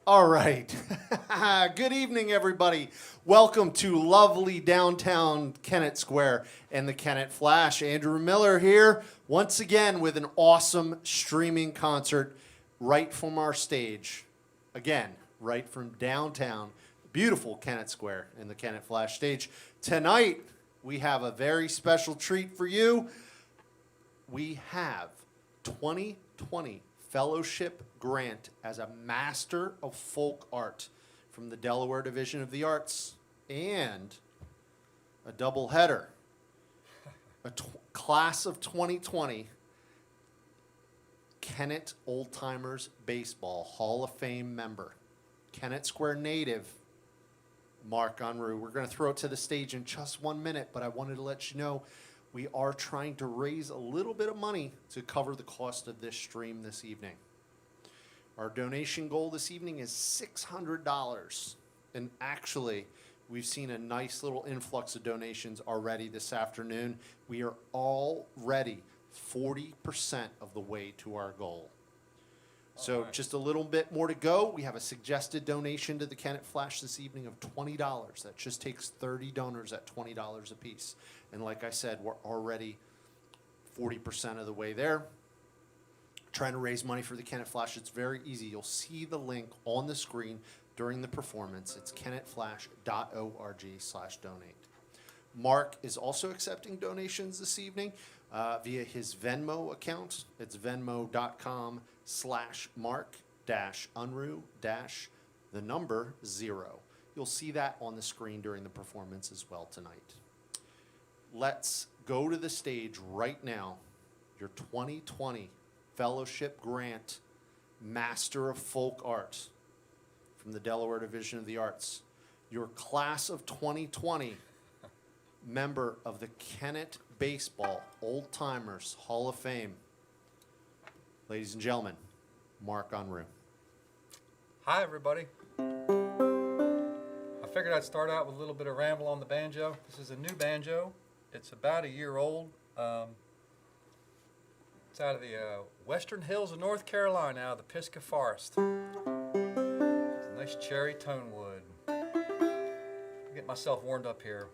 All right. Good evening, everybody. Welcome to lovely downtown Kennett Square and the Kennett Flash. Andrew Miller here once again with an awesome streaming concert right from our stage. Again, right from downtown, beautiful Kennett Square and the Kennett Flash stage. Tonight, we have a very special treat for you. We have 2020 Fellowship Grant as a Master of Folk Art from the Delaware Division of the Arts, and a doubleheader, class of 2020 Kennett Old Timers Baseball Hall of Fame member, Kennett Square native, Mark Unruh. We're going to throw it to the stage in just 1 minute, but I wanted to let you know we are trying to raise a little bit of money to cover the cost of this stream this evening. Our donation goal this evening is $600. And actually, we've seen a nice little influx of donations already this afternoon. We are already 40% of the way to our goal. So just a little bit more to go. We have a suggested donation to the Kennett Flash this evening of $20. That just takes 30 donors at $20 a piece. And like I said, we're already 40% of the way there. Trying to raise money for the Kennett Flash. It's very easy. You'll see the link on the screen during the performance. It's kennettflash.org/donate. Mark is also accepting donations this evening via his Venmo account. It's venmo.com/mark-unruh-0. You'll see that on the screen during the performance as well tonight. Let's go to the stage right now. Your 2020 Fellowship Grant Master of Folk Art from the Delaware Division of the Arts. Your class of 2020 member of the Kennett Baseball Old Timers Hall of Fame. Ladies and gentlemen, Mark Unruh. Hi, everybody. I figured I'd start out with a little bit of ramble on the banjo. This is a new banjo. It's about a year old. It's out of the western hills of North Carolina, out of the Pisgah Forest. It's a nice cherry tone wood. Get myself warmed up here.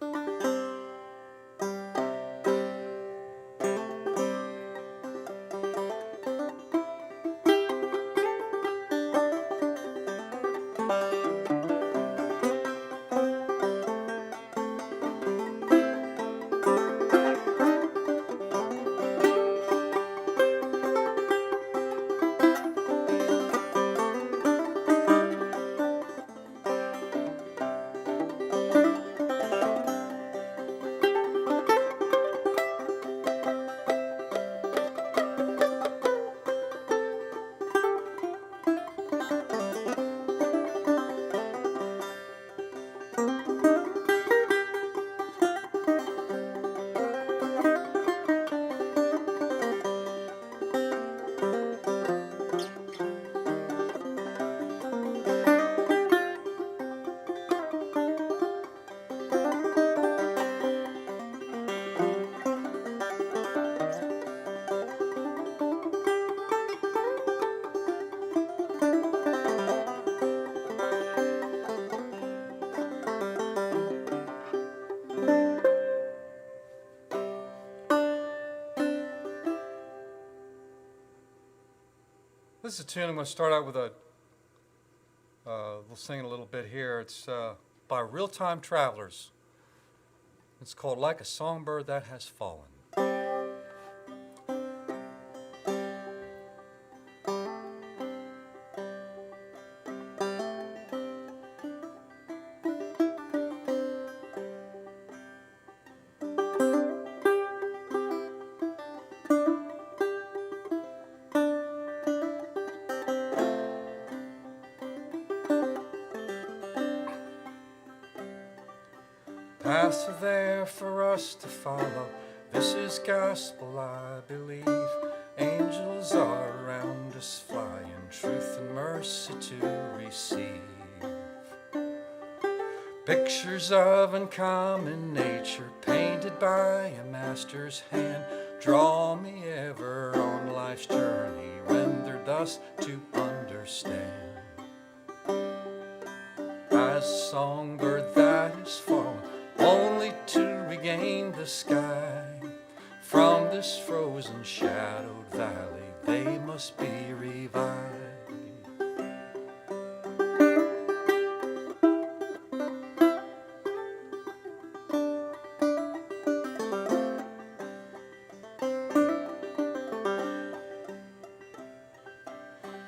This is a tune I'm going to start out with we'll sing a little bit here. It's by Real Time Travelers. It's called Like a Songbird That Has Fallen. Paths are there for us to follow. This is gospel, I believe. Angels are around us, flying truth and mercy to receive. Pictures of uncommon nature, painted by a master's hand, draw me ever on life's journey, rendered thus to understand. songbird that is fallen, only to regain the sky. From this frozen, shadowed valley, they must be revived.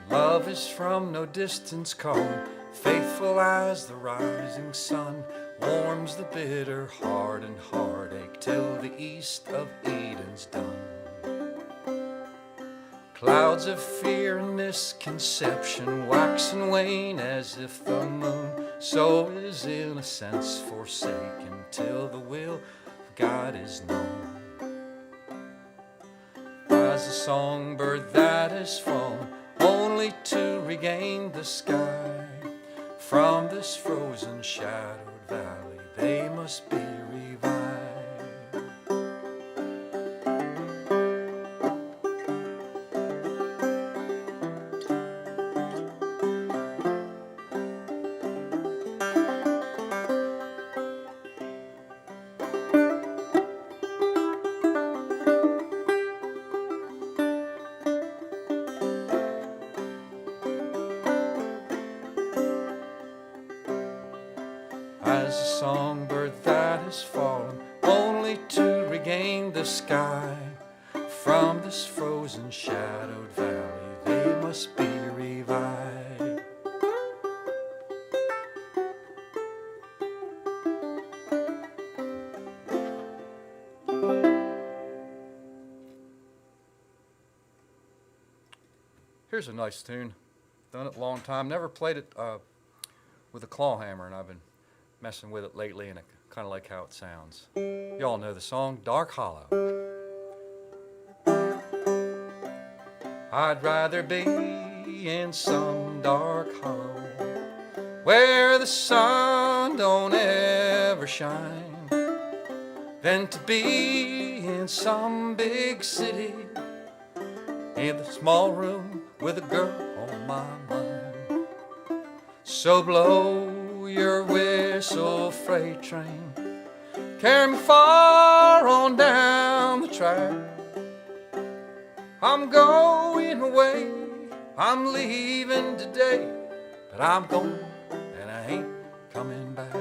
Love is from no distance come, faithful as the rising sun, warms the bitter heart and heartache till the east of Eden's done. Clouds of fear and misconception wax and wane as if the moon so is in a sense forsaken till the will of God is known. As a songbird that is fallen, only to regain the sky. From this frozen, shadowed valley, they must be revived. As a songbird that has fallen, only to regain the sky. From this frozen, shadowed valley, they must be revived. Here's a nice tune. Done it a long time. Never played it with a claw hammer, and I've been messing with it lately, and I kind of like how it sounds. Y'all know the song, Dark Hollow. I'd rather be in some dark hollow where the sun don't ever shine than to be in some big city in the small room with a girl on my mind. So blow your whistle, freight train, carry me far on down the track. I'm going away, I'm leaving today, but I'm going and I ain't coming back.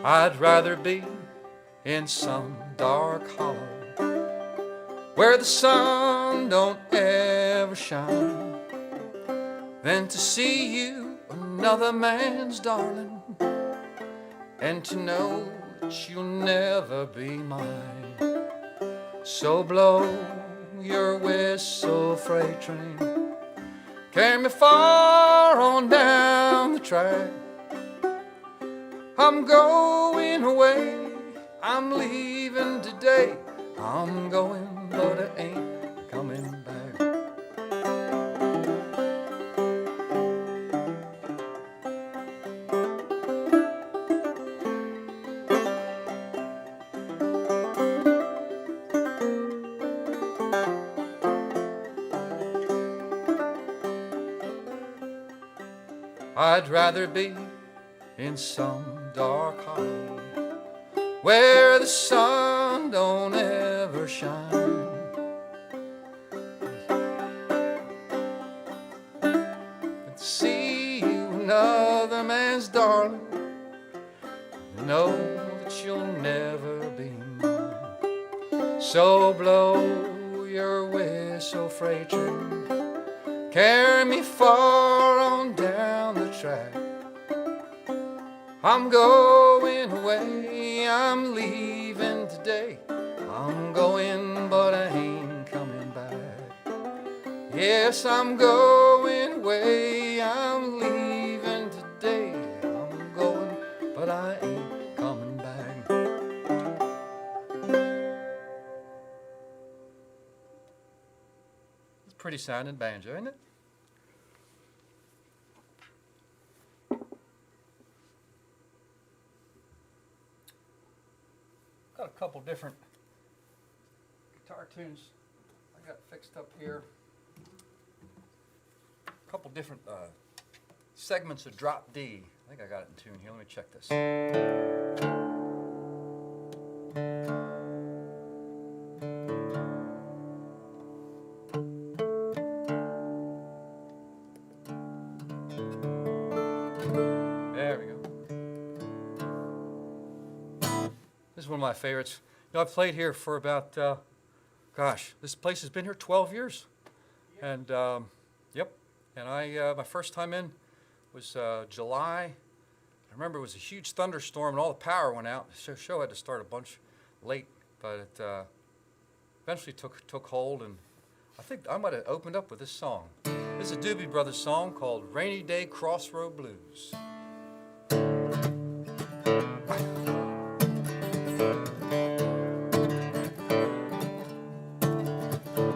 I'd rather be in some dark hollow where the sun don't ever shine than to see you another man's darling and to know that you'll never be mine. So blow your whistle, freight train, carry me far on down the track. I'm going away, I'm leaving today. I'm going, but I ain't coming back. I'd rather be in some dark hollow where the sun don't ever shine and to see you another man's darling, know that you'll never be mine. So blow your whistle, freight train, carry me far on down the track. I'm going away, I'm leaving today. I'm going, but I ain't coming back. Yes, I'm going away, I'm leaving today. I'm going, but I ain't coming back. It's a pretty sounding banjo, isn't it? different guitar tunes I got fixed up here. A couple different segments of drop D. I think I got it in tune here. Let me check this. There we go. This is one of my favorites. You know, I've played here for about, gosh, this place has been here 12 years. And, yep. And my first time in was July. I remember it was a huge thunderstorm and all the power went out. The show had to start a bunch late, but it eventually took hold, and I think I might have opened up with this song. This is a Doobie Brothers song called Rainy Day Crossroad Blues.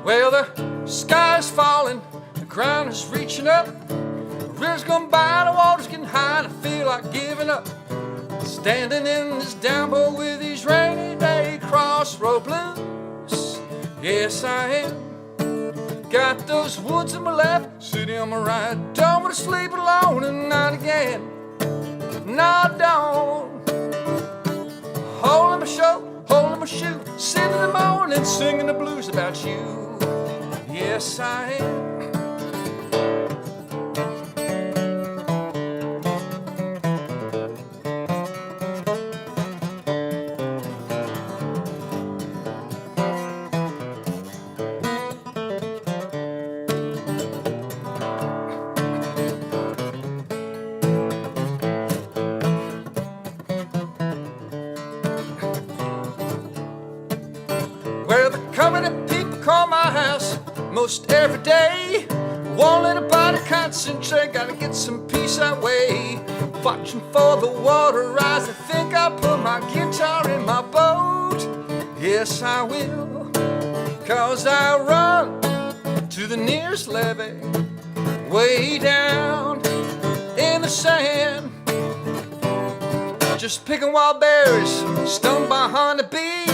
Well, the sky's falling, the ground is reaching up. The river's gone by, the water's getting high, and I feel like giving up. Standing in this downpour with these rainy day crossroad blues. Yes, I am. Got those woods on my left, city on my right. Don't want to sleep alone and not again. No, I don't. Holding my show, holding my shoe, sitting in the morning, singing the blues about you. Yes, I am. Where the covenant people call my house most every day. Won't let a body concentrate, gotta get some peace that way. Watching for the water rise, I think I'll put my guitar in my boat. Yes, I will, 'cause I run to the nearest levee, way down in the sand. Just picking wild berries, stung by honeybee.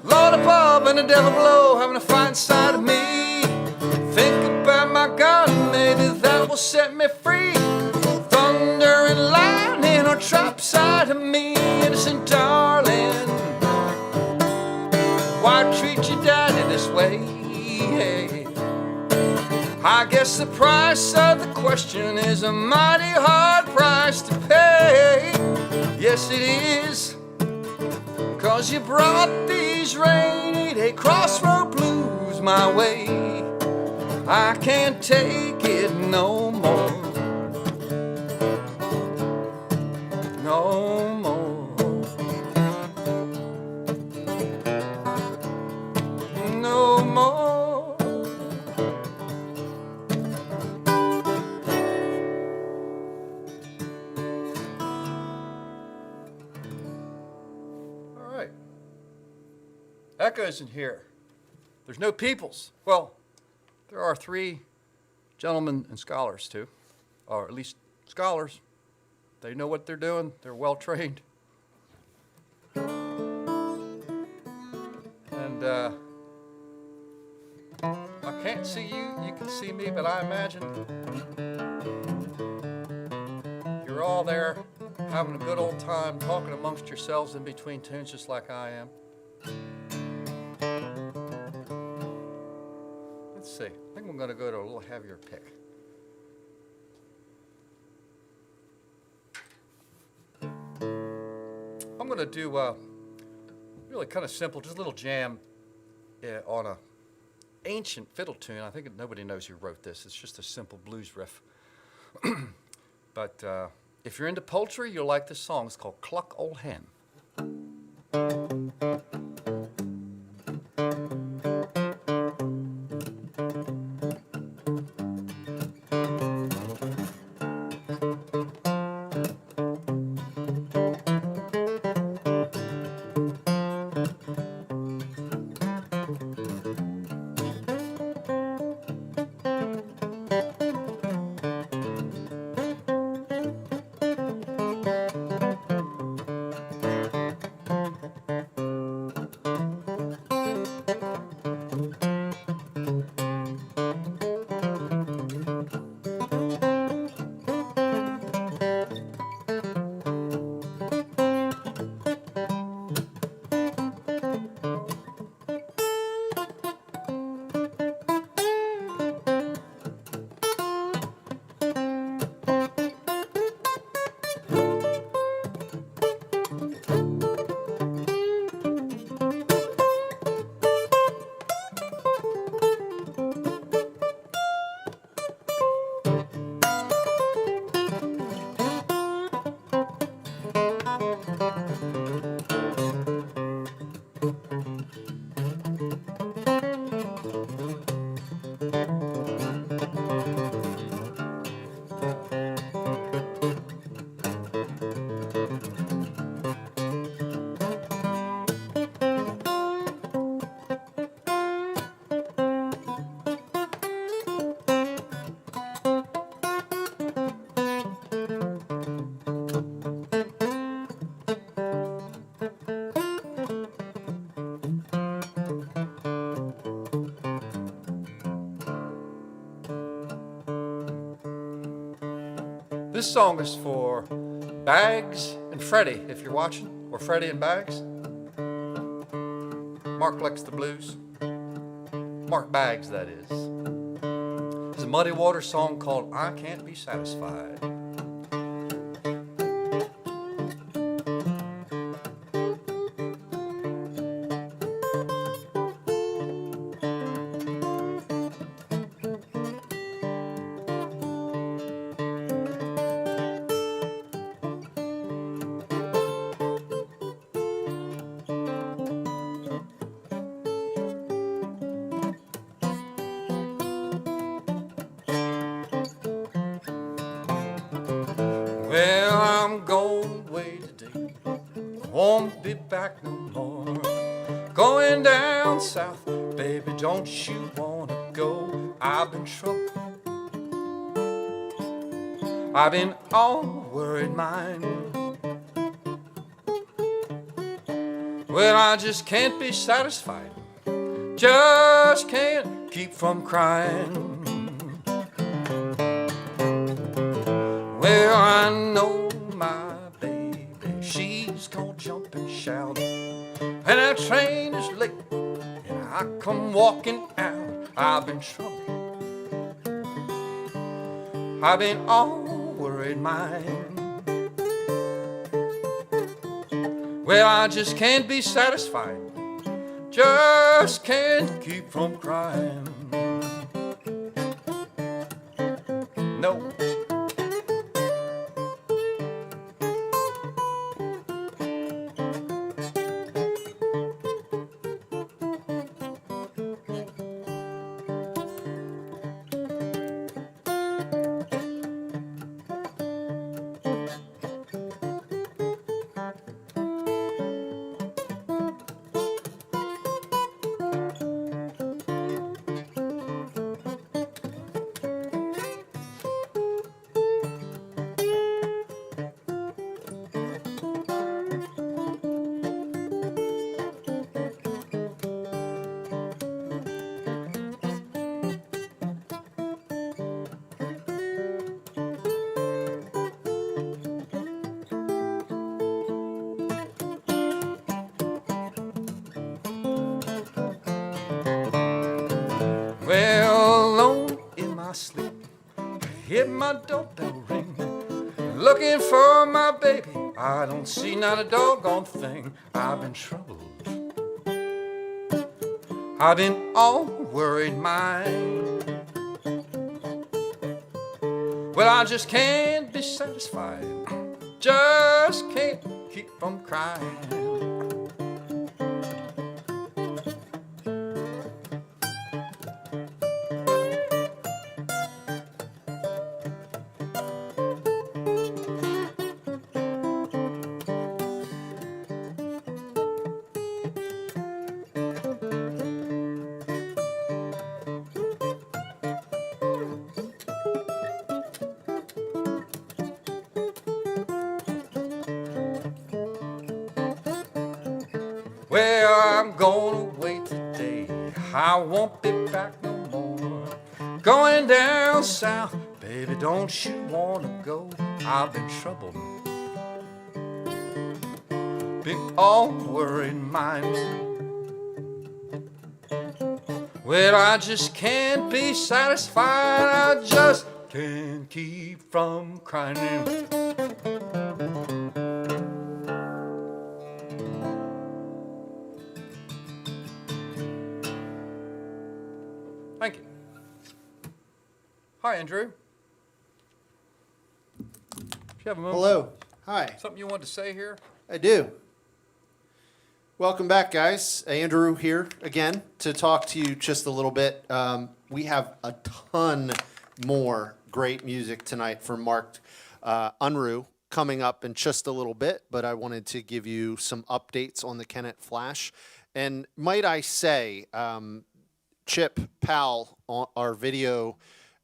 Lord above and the devil below, having a fight inside of me. Think about my gun, maybe that will set me free. Thunder and lightning are trapped inside of me. Innocent darling, why treat your daddy this way? I guess the price of the question is a mighty hard price to pay. Yes, it is, 'cause you brought these rainy day crossroad blues my way. I can't take it no more. No more. No more. All right. Echoes in here. There's no peoples. Well, there are 3 gentlemen and scholars too, or at least scholars. They know what they're doing. They're well trained. And I can't see you. You can see me, but I imagine you're all there having a good old time, talking amongst yourselves in between tunes, just like I am. Let's see. I think I'm going to go to a little heavier pick. I'm going to do really kind of simple, just a little jam on a ancient fiddle tune. I think nobody knows who wrote this. It's just a simple blues riff. But if you're into poultry, you'll like this song. It's called Cluck Old Hen. This song is for Bags and Freddie, if you're watching, or Freddie and Bags. Mark likes the blues. Mark Bags, that is. It's a Muddy Waters song called I Can't Be Satisfied. Well, I'm going away today. Won't be back no more. Going down south, baby, don't you wanna go? I've been troubled. I've been all worried mind. Well, I just can't be satisfied. Just can't keep from crying. Well, I know my baby, she's gonna jump and shout. And that train is late, and I come walking out. I've been troubled, I've been all worried mind. Well, I just can't be satisfied. Just can't keep from crying. No. Well, alone in my sleep, I hear my doorbell ring, looking for my baby. I don't see not a doggone thing. I've been troubled, I've been all worried mind. Well, I just can't be satisfied. Just can't keep from crying. Well, I'm going away today. I won't be back no more. Going down south, baby, don't you wanna go? I've been troubled, been all worried mind. Well, I just can't be satisfied. I just can't keep from crying. Thank you. Hi, Andrew. Do you have a moment? Hello. Hi. Something you want to say here? I do. Welcome back, guys. Andrew here again to talk to you just a little bit. We have a ton more great music tonight from Mark Unruh coming up in just a little bit, but I wanted to give you some updates on the Kennett Flash. And might I say, Chip Powell, our video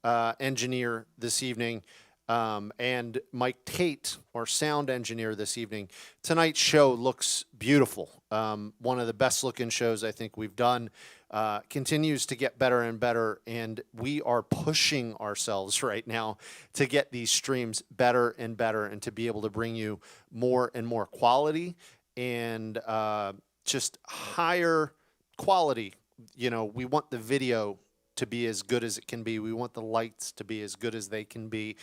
engineer this evening, and Mike Tate, our sound engineer this evening. Tonight's show looks beautiful. One of the best looking shows I think we've done. Continues to get better and better, and we are pushing ourselves right now to get these streams better and better and to be able to bring you more and more quality and just higher quality. You know, we want the video to be as good as it can be. We want the lights to be as good as they can be.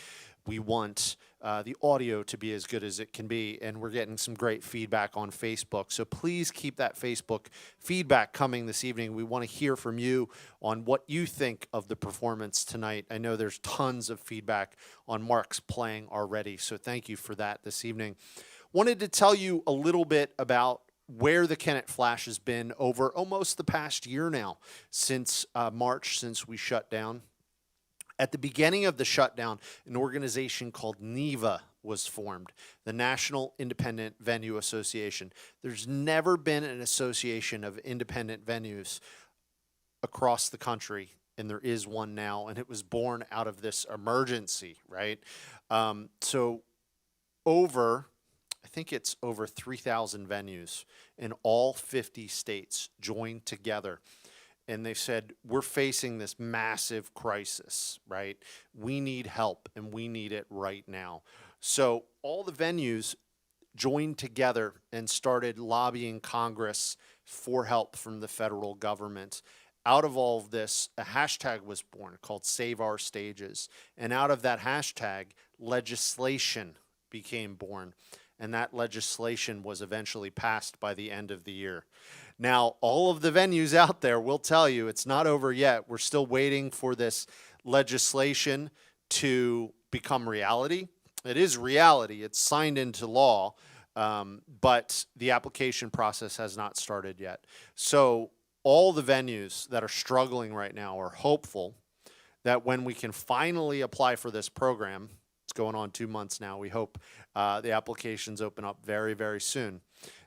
We want the audio to be as good as it can be, and we're getting some great feedback on Facebook. So please keep that Facebook feedback coming this evening. We want to hear from you on what you think of the performance tonight. I know there's tons of feedback on Mark's playing already, so thank you for that this evening. Wanted to tell you a little bit about where the Kennett Flash has been over almost the past year now, since March, since we shut down. At the beginning of the shutdown, an organization called NIVA was formed, the National Independent Venue Association. There's never been an association of independent venues across the country, and there is one now, and it was born out of this emergency, right? So I think it's over 3,000 venues in all 50 states joined together. And they said, we're facing this massive crisis, right? We need help, and we need it right now. So all the venues joined together and started lobbying Congress for help from the federal government. Out of all of this, a hashtag was born called Save Our Stages. And out of that hashtag, legislation became born. And that legislation was eventually passed by the end of the year. Now, all of the venues out there will tell you it's not over yet. We're still waiting for this legislation to become reality. It is reality. It's signed into law, but the application process has not started yet. So all the venues that are struggling right now are hopeful that when we can finally apply for this program, it's going on 2 months now, we hope the applications open up very, very soon,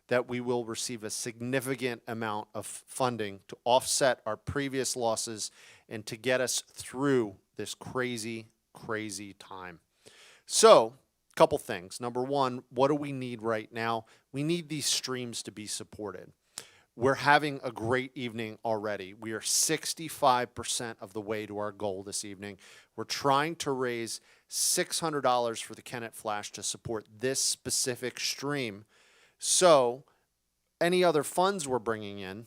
that we will receive a significant amount of funding to offset our previous losses and to get us through this crazy, crazy time. So, a couple things. Number one, what do we need right now? We need these streams to be supported. We're having a great evening already. We are 65% of the way to our goal this evening. We're trying to raise $600 for the Kennett Flash to support this specific stream. So any other funds we're bringing in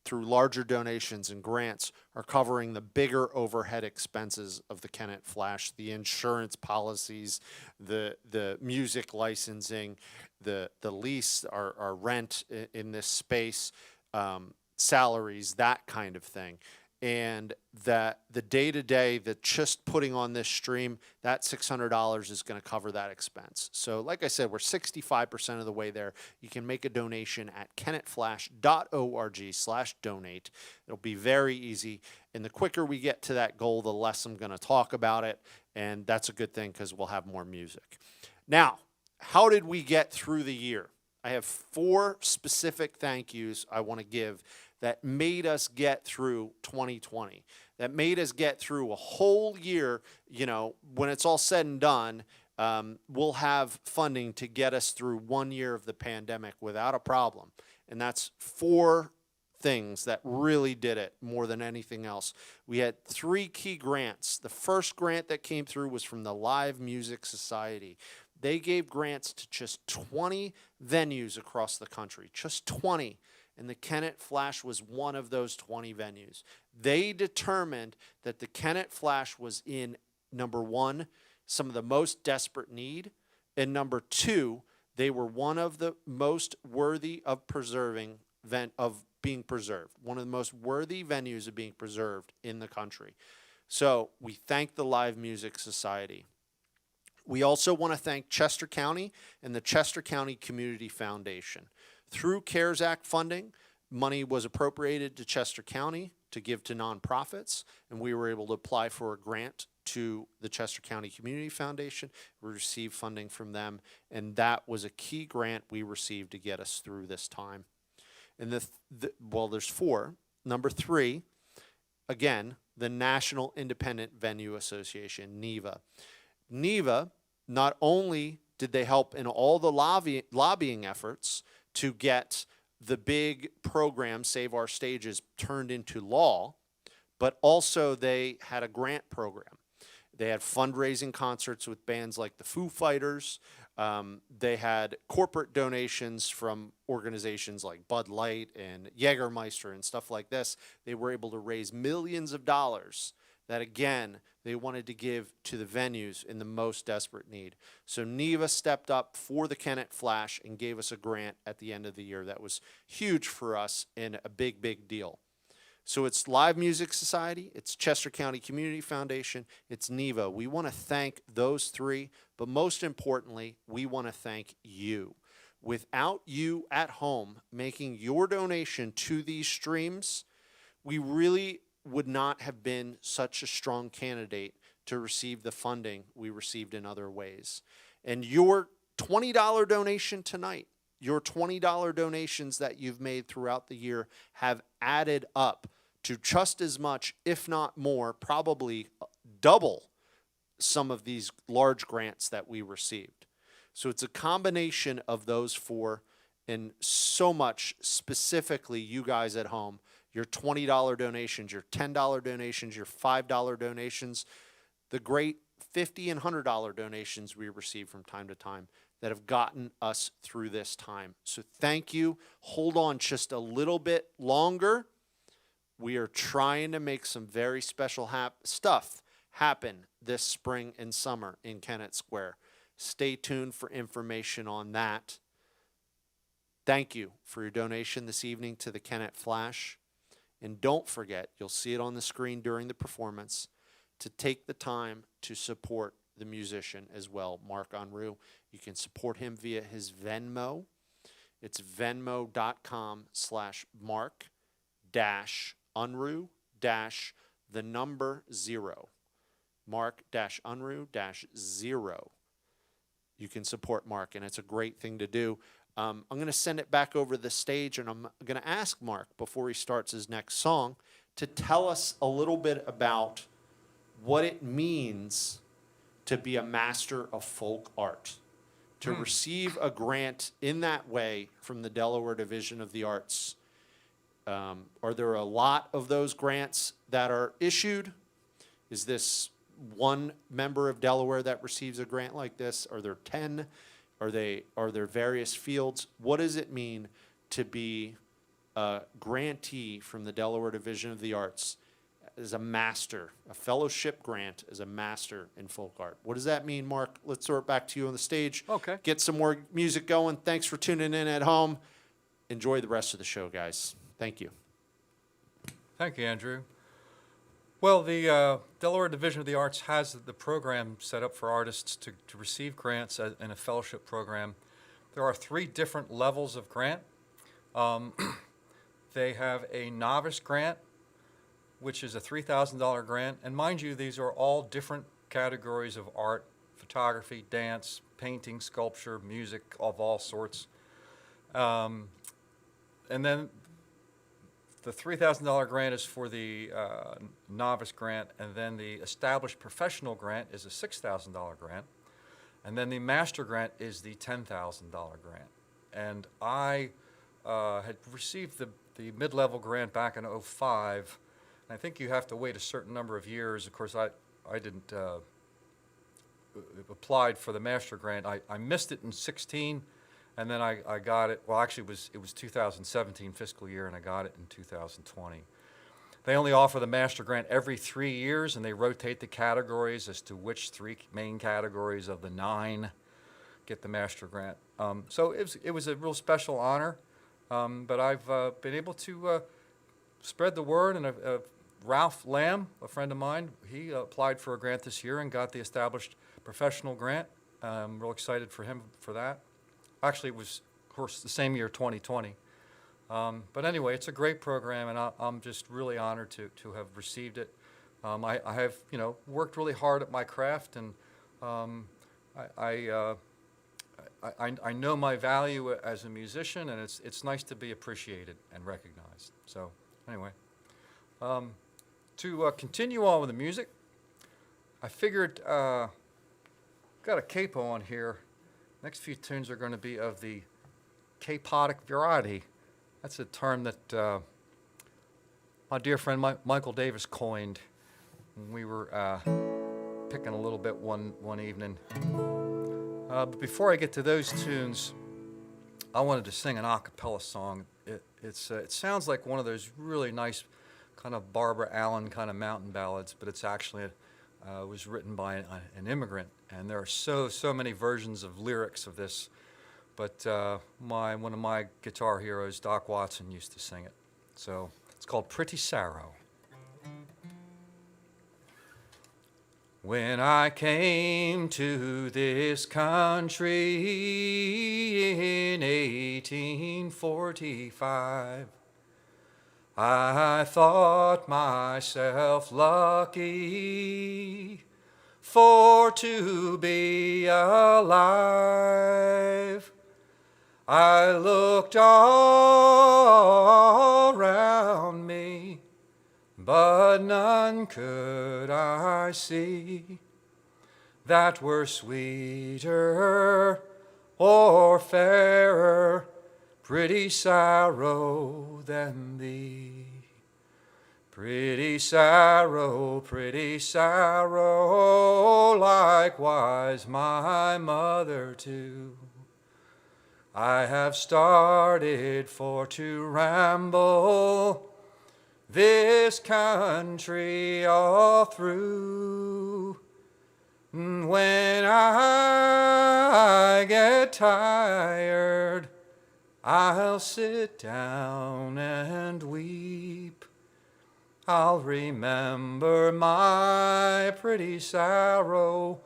through larger donations and grants are covering the bigger overhead expenses of the Kennett Flash, the insurance policies, the music licensing, the lease, our rent in this space, salaries, that kind of thing. And that the day-to-day, that just putting on this stream, that $600 is going to cover that expense. So like I said, we're 65% of the way there. You can make a donation at kennettflash.org/donate. It'll be very easy. And the quicker we get to that goal, the less I'm going to talk about it. And that's a good thing because we'll have more music. Now, how did we get through the year? I have 4 specific thank yous I want to give that made us get through 2020, that made us get through a whole year. You know, when it's all said and done, we'll have funding to get us through 1 year of the pandemic without a problem. And that's 4 things that really did it more than anything else. We had 3 key grants. The first grant that came through was from the Live Music Society. They gave grants to just 20 venues across the country, just 20. And the Kennett Flash was one of those 20 venues. They determined that the Kennett Flash was in, number 1, some of the most desperate need, and number 2, they were one of the most worthy of being preserved, one of the most worthy venues of being preserved in the country. So we thank the Live Music Society. We also want to thank Chester County and the Chester County Community Foundation. Through CARES Act funding, money was appropriated to Chester County to give to nonprofits, and we were able to apply for a grant to the Chester County Community Foundation. We received funding from them, and that was a key grant we received to get us through this time. And there's 4. Number 3, again, the National Independent Venue Association, NIVA. NIVA not only did they help in all the lobbying efforts to get the big program, Save Our Stages, turned into law, but also they had a grant program. They had fundraising concerts with bands like the Foo Fighters. They had corporate donations from organizations like Bud Light and Jägermeister and stuff like this. They were able to raise millions of dollars that, again, they wanted to give to the venues in the most desperate need. So NEVA stepped up for the Kennett Flash and gave us a grant at the end of the year. That was huge for us and a big, big deal. So it's Live Music Society, it's Chester County Community Foundation, it's NEVA. We want to thank those three, but most importantly, we want to thank you. Without you at home making your donation to these streams, we really would not have been such a strong candidate to receive the funding we received in other ways. And your $20 donation tonight, your $20 donations that you've made throughout the year have added up to just as much, if not more, probably double some of these large grants that we received. So it's a combination of those four, and so much specifically you guys at home, your $20 donations, your $10 donations, your $5 donations, the great $50 and $100 donations we receive from time to time that have gotten us through this time. So thank you. Hold on just a little bit longer. We are trying to make some very special stuff happen this spring and summer in Kennett Square. Stay tuned for information on that. Thank you for your donation this evening to the Kennett Flash. And don't forget, you'll see it on the screen during the performance, to take the time to support the musician as well, Mark Unruh. You can support him via his Venmo. It's venmo.com/Mark-Unruh-0. Mark-Unruh-0. You can support Mark, and it's a great thing to do. I'm going to send it back over the stage, and I'm going to ask Mark, before he starts his next song, to tell us a little bit about what it means to be a master of folk art, to receive a grant in that way from the Delaware Division of the Arts. Are there a lot of those grants that are issued? Is this one member of Delaware that receives a grant like this? Are there 10? Are there various fields? What does it mean to be a grantee from the Delaware Division of the Arts as a master, a fellowship grant as a master in folk art? What does that mean, Mark? Let's throw it back to you on the stage. Okay. Get some more music going. Thanks for tuning in at home. Enjoy the rest of the show, guys. Thank you. Thank you, Andrew. Well, the Delaware Division of the Arts has the program set up for artists to receive grants in a fellowship program. There are 3 different levels of grant. They have a novice grant, which is a $3,000 grant. And mind you, these are all different categories of art: photography, dance, painting, sculpture, music of all sorts. And then the $3,000 grant is for the novice grant, and then the established professional grant is a $6,000 grant, and then the master grant is the $10,000 grant. And I had received the mid-level grant back in '05. I think you have to wait a certain number of years. Of course, I didn't applied for the master grant. I missed it in '16. And then I got it, well, actually it was 2017 fiscal year, and I got it in 2020. They only offer the master grant every 3 years, and they rotate the categories as to which 3 main categories of the 9 get the master grant. So it was a real special honor, but I've been able to spread the word, and Ralph Lamb, a friend of mine, he applied for a grant this year and got the established professional grant. I'm real excited for him for that. Actually, it was, of course, the same year, 2020. But anyway, it's a great program, and I'm just really honored to have received it. I have, worked really hard at my craft, and I know my value as a musician, and it's nice to be appreciated and recognized. So anyway, to continue on with the music, I figured Got a capo on here. Next few tunes are going to be of the capodic variety. That's a term that my dear friend Michael Davis coined when we were picking a little bit one evening. But before I get to those tunes, I wanted to sing an a cappella song. It sounds like one of those really nice kind of Barbara Allen kind of mountain ballads, but it's actually was written by an immigrant, and there are so many versions of lyrics of this. But one of my guitar heroes, Doc Watson, used to sing it. So it's called Pretty Sorrow. When I came to this country in 1845, I thought myself lucky for to be alive. I looked all around me, but none could I see that were sweeter or fairer, pretty sorrow, than thee. Pretty sorrow, likewise my mother too. I have started for to ramble this country all through. When I get tired, I'll sit down and weep. I'll remember my pretty sorrow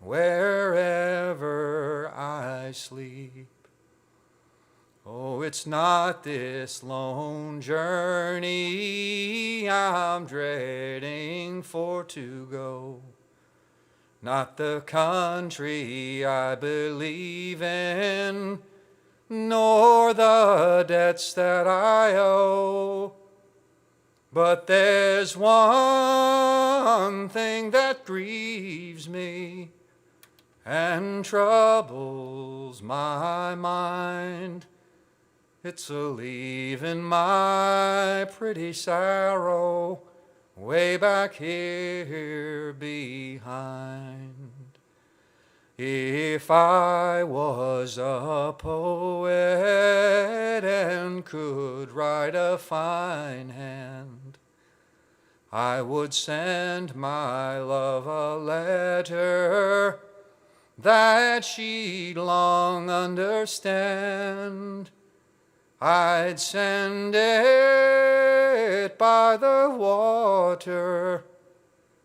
wherever I sleep. Oh, it's not this lone journey I'm dreading for to go, not the country I believe in, nor the debts that I owe. But there's one thing that grieves me and troubles my mind. It's a leaving my pretty sorrow way back here behind. If I was a poet and could write a fine hand, I would send my love a letter that she'd long understand. I'd send it by the water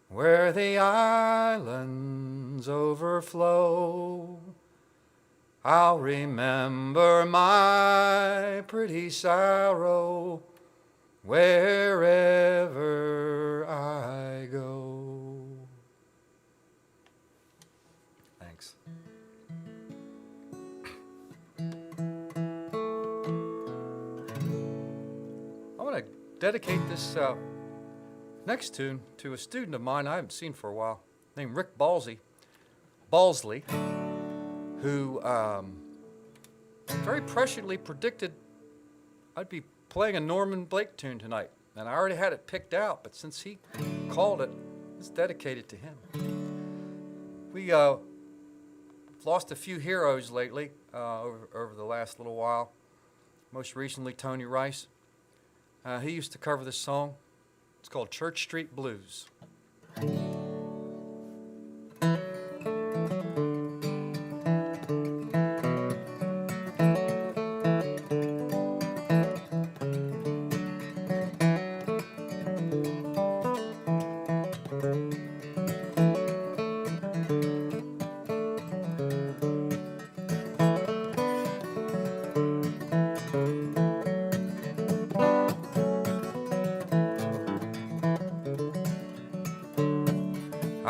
where the islands overflow. I'll remember my pretty sorrow wherever I go. Thanks. I want to dedicate this next tune to a student of mine I haven't seen for a while, named Rick Balsley, who very presciently predicted I'd be playing a Norman Blake tune tonight. And I already had it picked out, but since he called it, it's dedicated to him. We lost a few heroes lately over the last little while. Most recently, Tony Rice. He used to cover this song. It's called Church Street Blues.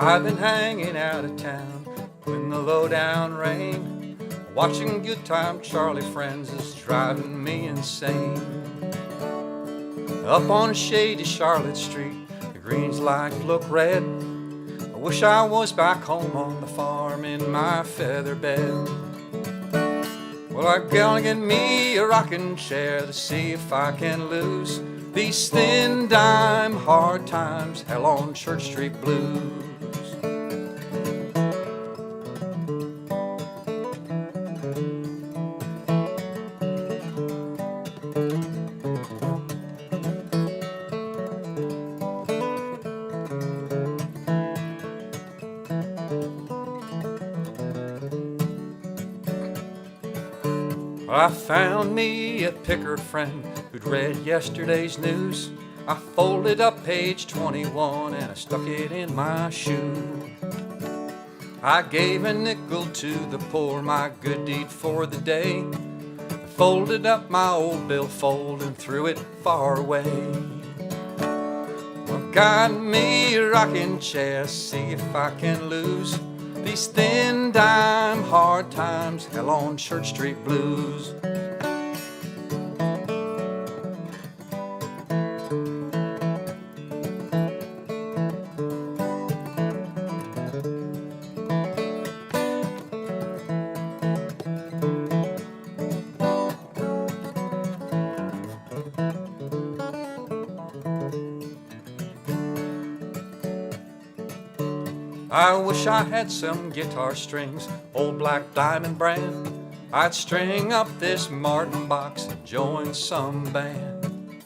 I've been hanging out of town in the low-down rain, watching good time Charlie friends is driving me insane. Up on shady Charlotte Street, the greens lights look red, wish I was back home on the farm in my feather bed. Well, I'm gonna get me a rocking chair to see if I can lose these thin dime hard times, hell on Church Street blues. I found me a picker friend who'd read yesterday's news. I folded up page 21 and I stuck it in my shoe. I gave a nickel to the poor, my good deed for the day. I folded up my old billfold and threw it far away. I've got me a rocking chair, see if I can lose these thin dime hard times, hell on Church Street blues. I wish I had some guitar strings, old Black Diamond brand. I'd string up this Martin box and join some band.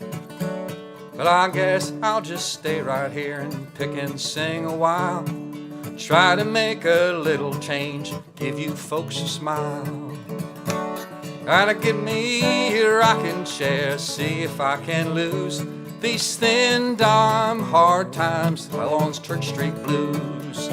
But I guess I'll just stay right here and pick and sing a while. Try to make a little change, give you folks a smile. Gotta give me a rocking chair, see if I can lose these thin dime hard times, hell on Church Street blues.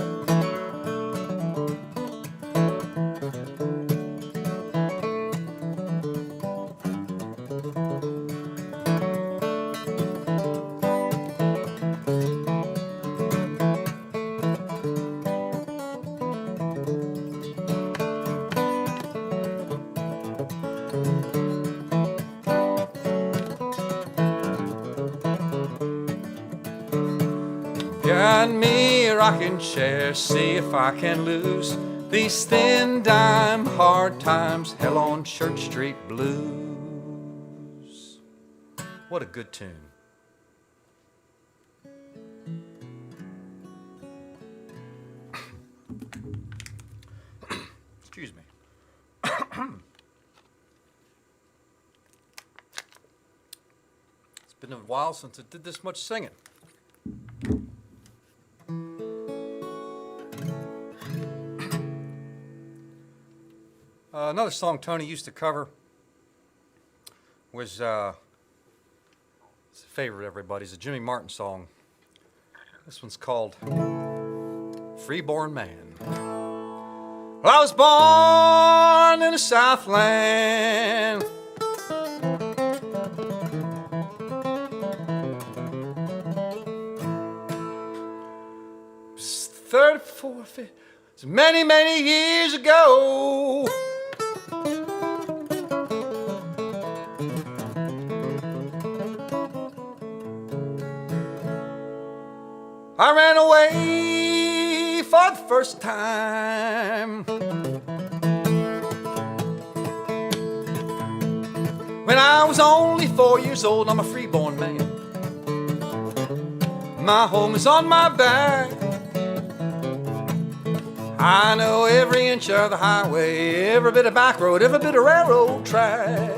Got me a rocking chair, see if I can lose these thin dime hard times, hell on Church Street blues. What a good tune. Excuse me. It's been a while since I did this much singing. Another song Tony used to cover was it's a favorite of everybody's, a Jimmy Martin song. This one's called Freeborn Man. Well, I was born in the Southland, it's 34, 50, it's many, many years ago. I ran away for the first time when I was only 4 years old. I'm a freeborn man. My home is on my back. I know every inch of the highway, every bit of back road, every bit of railroad track.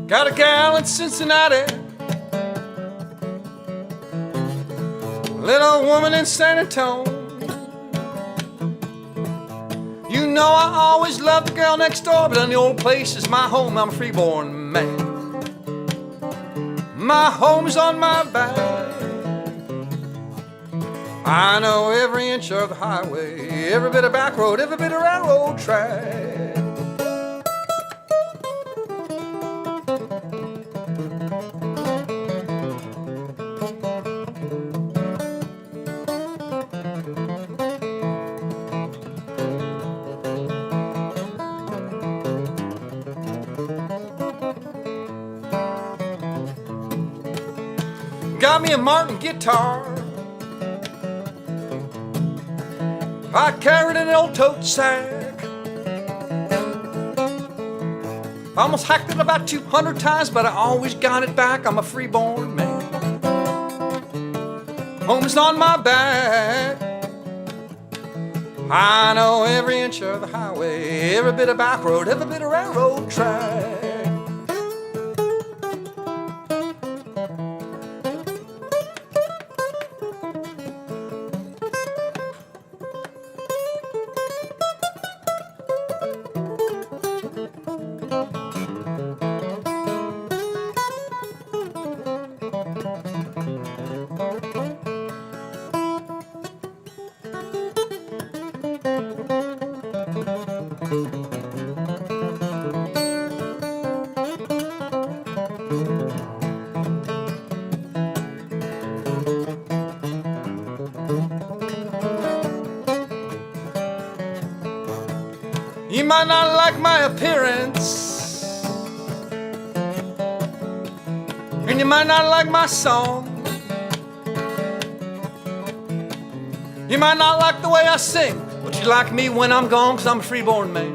Got a gal in Cincinnati, little woman in San Antonio. You know I always loved the girl next door, but in the old place is my home. I'm a freeborn man. My home is on my back. I know every inch of the highway, every bit of back road, every bit of railroad track. Got me a Martin guitar. I carried an old tote sack. I almost hacked it about 200 times, but I always got it back. I'm a freeborn man. Home is on my back. I know every inch of the highway, every bit of back road, every bit of railroad track. You might not like my appearance, and you might not like my song. You might not like the way I sing, but you like me when I'm gone, 'cause I'm a freeborn man.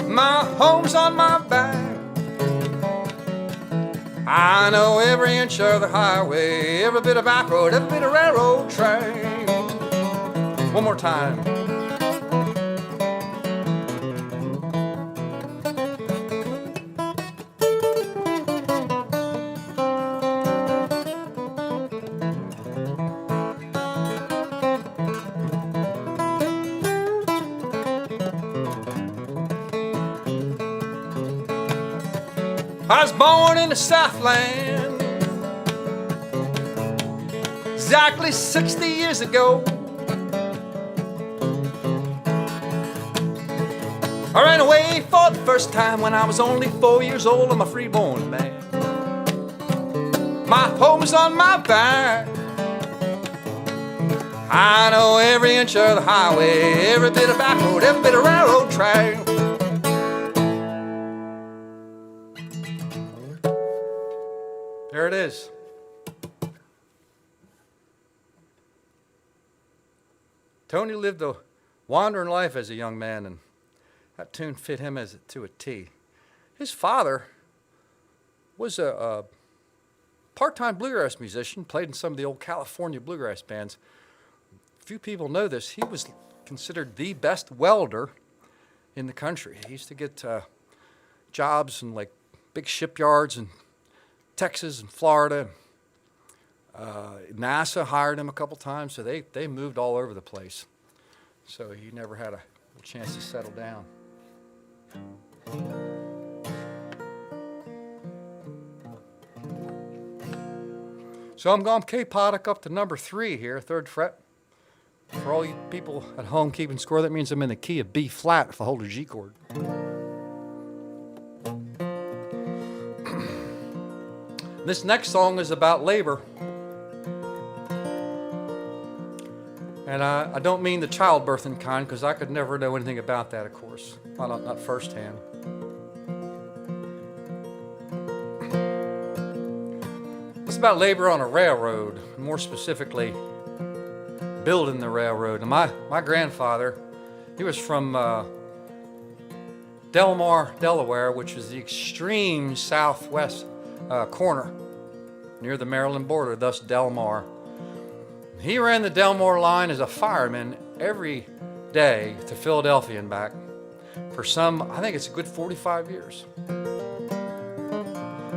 My home's on my back. I know every inch of the highway, every bit of back road, every bit of railroad train. One more time. I was born in the Southland exactly 60 years ago. I ran away for the first time when I was only 4 years old. I'm a freeborn man. My home's on my back. I know every inch of the highway, every bit of back road, every bit of railroad track. There it is. Tony lived a wandering life as a young man, and that tune fit him to a T. His father was a part-time bluegrass musician, played in some of the old California bluegrass bands. Few people know this. He was considered the best welder in the country. He used to get jobs in like big shipyards in Texas and Florida. NASA hired him a couple times, so they moved all over the place. So he never had a chance to settle down. So I'm going K-Podic up to number 3 here, 3rd fret. For all you people at home keeping score, that means I'm in the key of B flat if I hold a G chord. This next song is about labor. And I don't mean the childbirthing kind, because I could never know anything about that, of course. Not firsthand. It's about labor on a railroad, more specifically, building the railroad. And my grandfather, he was from Delmar, Delaware, which is the extreme southwest corner near the Maryland border, thus Delmar. He ran the Delmar line as a fireman every day to Philadelphia and back for I think it's a good 45 years.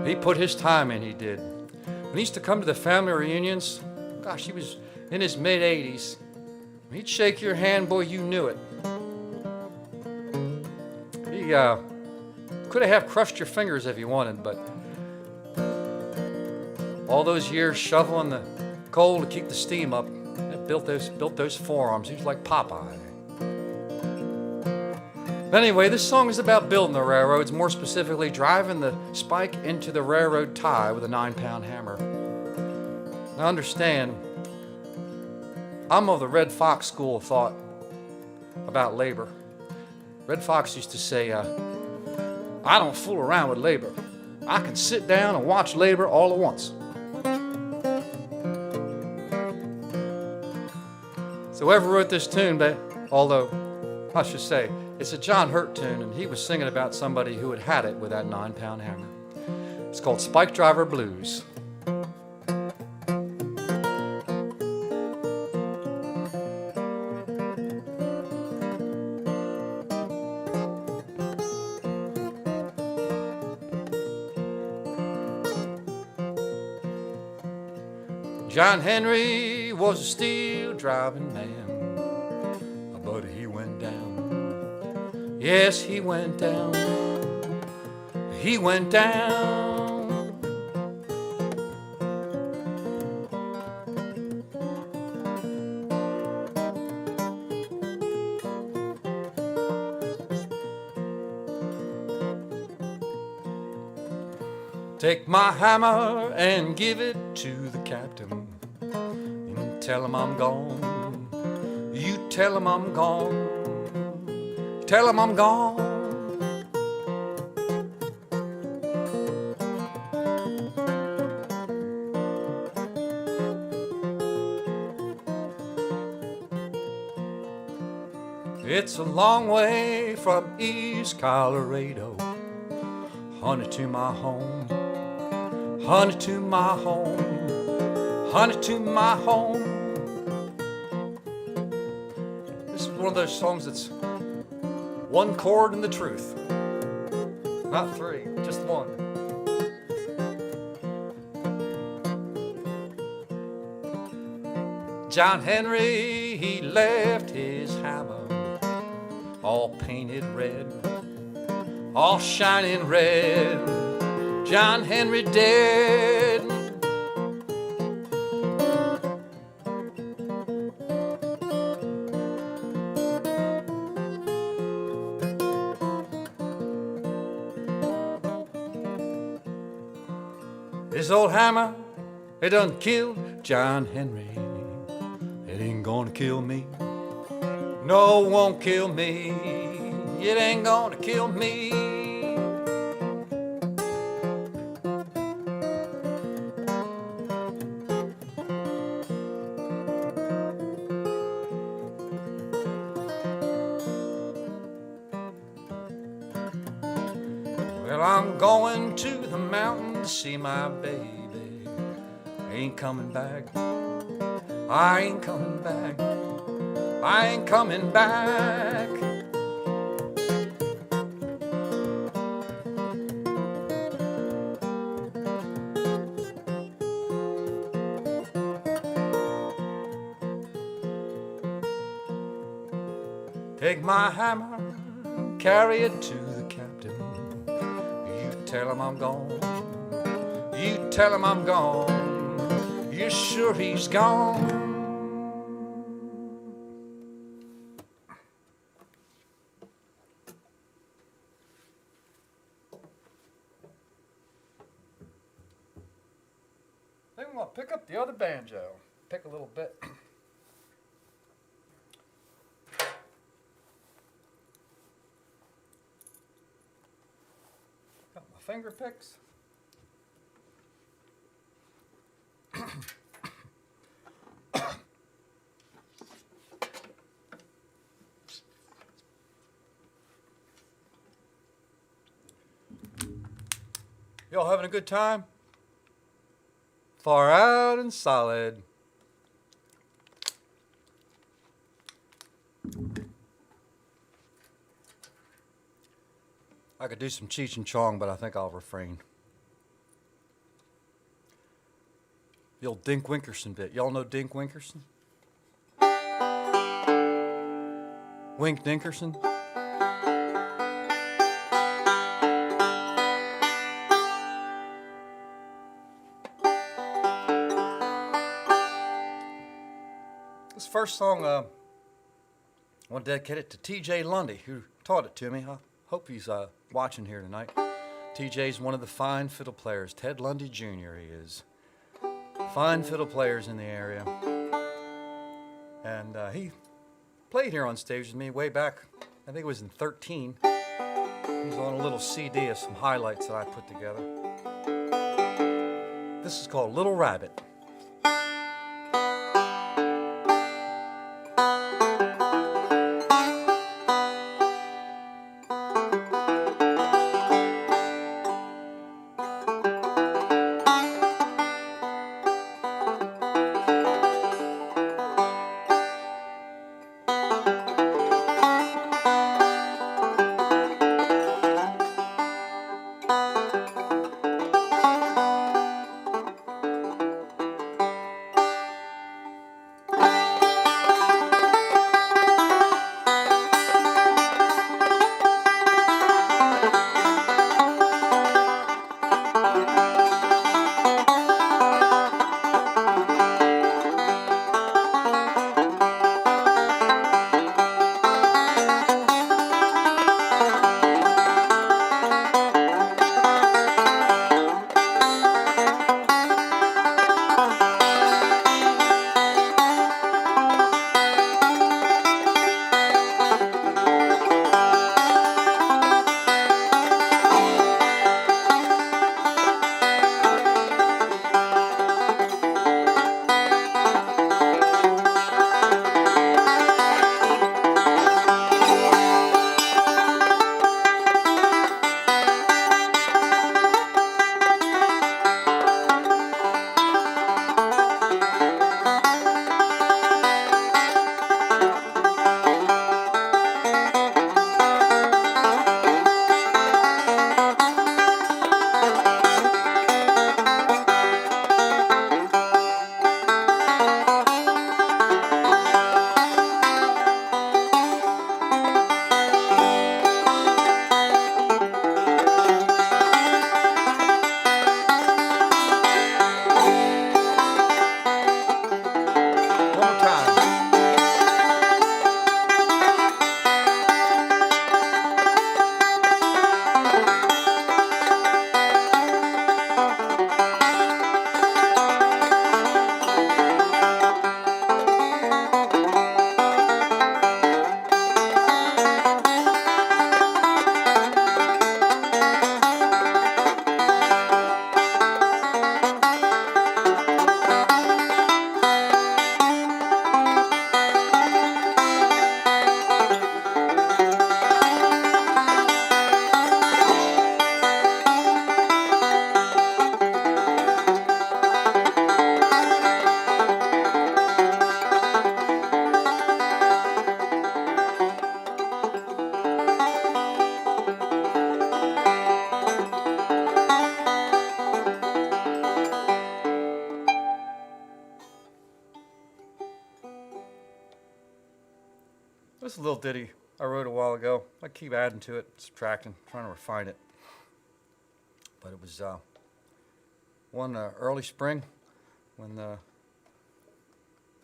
He put his time in, he did. When he used to come to the family reunions, gosh, he was in his mid-80s. He'd shake your hand, boy, you knew it. He could have crushed your fingers if he wanted, but all those years shoveling the coal to keep the steam up, it built those forearms. He was like Popeye. But anyway, this song is about building the railroads, more specifically driving the spike into the railroad tie with a 9-pound hammer. Now understand, I'm of the Red Fox school of thought about labor. Red Fox used to say, I don't fool around with labor. I can sit down and watch labor all at once. So whoever wrote this tune, although I should say, it's a John Hurt tune, and he was singing about somebody who had it with that 9-pound hammer. It's called Spike Driver Blues. John Henry was a steel driving man, but he went down. Yes, he went down. He went down. Take my hammer and give it to the captain. And tell him I'm gone. You tell him I'm gone. Tell him I'm gone. It's a long way from East Colorado, honey, to my home, honey, to my home, honey, to my home. This is one of those songs that's one chord and the truth, not three, just one. John Henry, he left his hammer all painted red, all shining red. John Henry dead. This old hammer, it done killed John Henry. It ain't gonna kill me. No, it won't kill me. It ain't gonna kill me. Well, I'm going to the mountain to see my baby. I ain't coming back. I ain't coming back. I ain't coming back. Take my hammer, carry it to the captain. You tell him I'm gone. You tell him I'm gone. You're sure he's gone. I think I'm going to pick up the other banjo. Pick a little bit. Got my finger picks. Y'all having a good time? Far out and solid. I could do some Cheech and Chong, but I think I'll refrain. The old Dink Winkerson bit. Y'all know Dink Winkerson? Wink Dinkerson? This first song, I want to dedicate it to T.J. Lundy, who taught it to me. I hope he's watching here tonight. T.J.'s one of the fine fiddle players. Ted Lundy Jr. he is. Fine fiddle players in the area. And he played here on stage with me way back, I think it was in 13. He's on a little CD of some highlights that I put together. This is called Little Rabbit. little ditty I wrote a while ago. I keep adding to it, subtracting, trying to refine it. But it was one early spring when the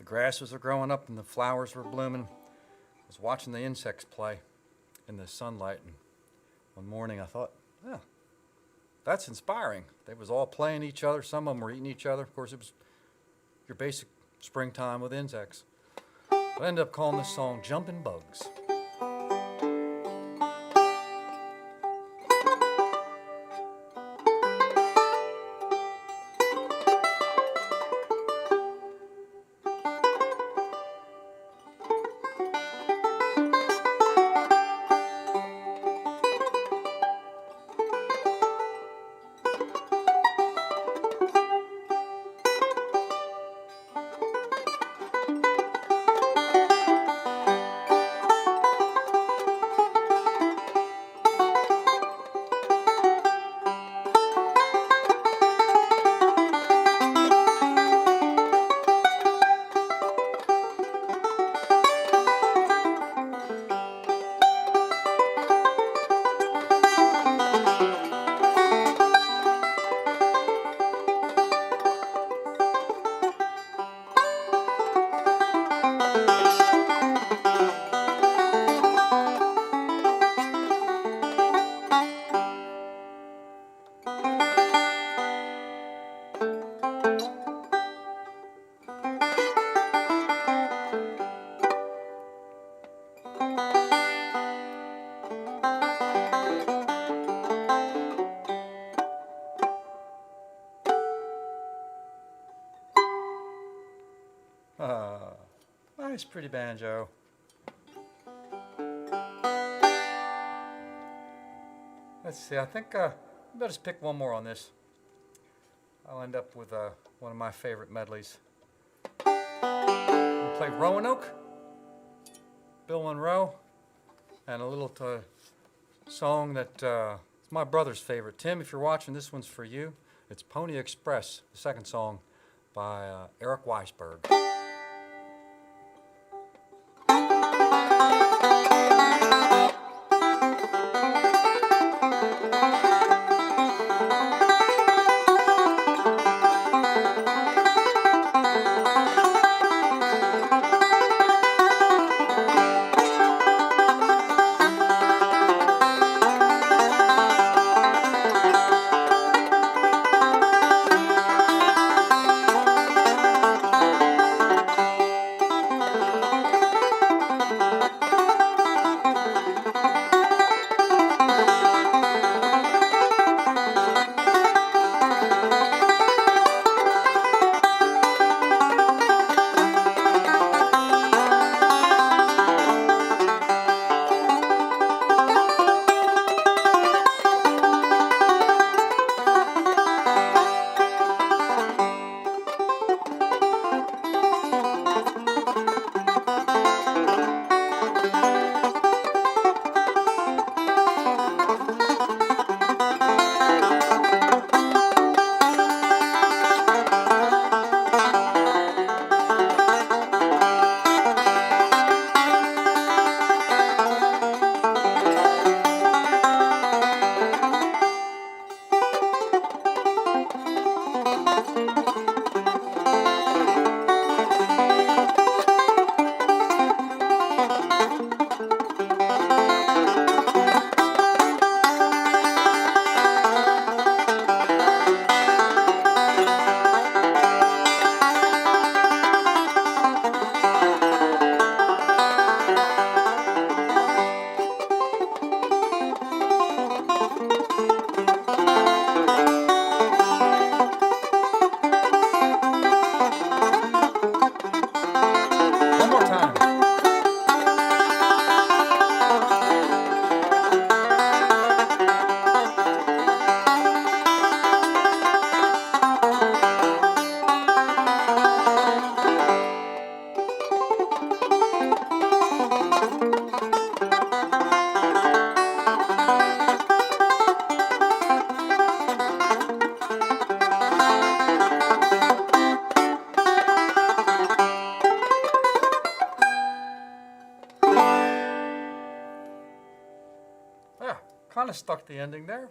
grasses were growing up and the flowers were blooming. I was watching the insects play in the sunlight, and one morning I thought, yeah, that's inspiring. They was all playing each other. Some of them were eating each other. Of course, it was your basic springtime with insects. I ended up calling this song Jumpin' Bugs. Nice, pretty banjo. Let's see, I think I'll just pick one more on this. I'll end up with one of my favorite medleys. We'll play Roanoke, Bill Monroe, and a little song that is my brother's favorite. Tim, if you're watching, this one's for you. It's Pony Express, the second song by Eric Weisberg. Yeah, kind of stuck the ending there.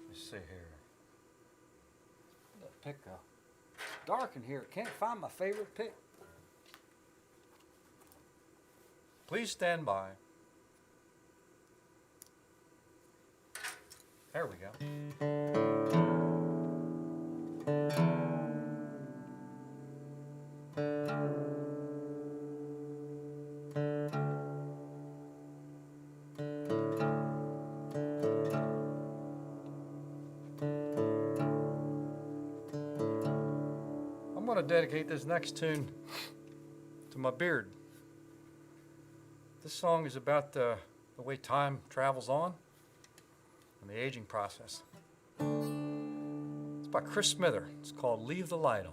Let's see here. Pick a dark in here. Can't find my favorite pick. Please stand by. There we go. I'm going to dedicate this next tune to my beard. This song is about the way time travels on and the aging process. It's by Chris Smither. It's called Leave the Light On.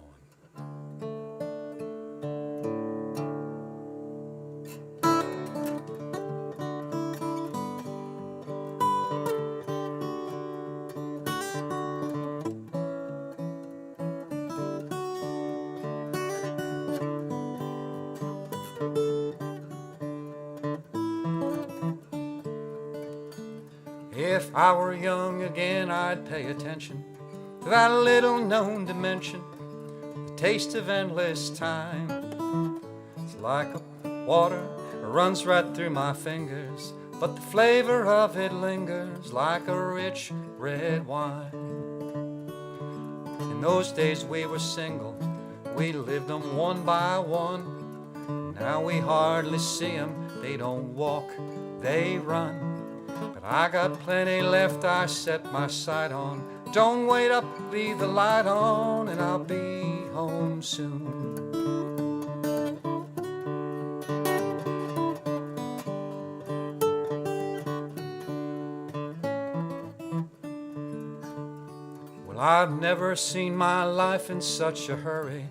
If I were young again, I'd pay attention to that little known dimension, the taste of endless time. It's like water, it runs right through my fingers, but the flavor of it lingers like a rich red wine. In those days we were single, we lived them one by one. Now we hardly see them, they don't walk, they run. But I got plenty left, I set my sight on. Don't wait up, leave the light on, and I'll be home soon. Well, I've never seen my life in such a hurry,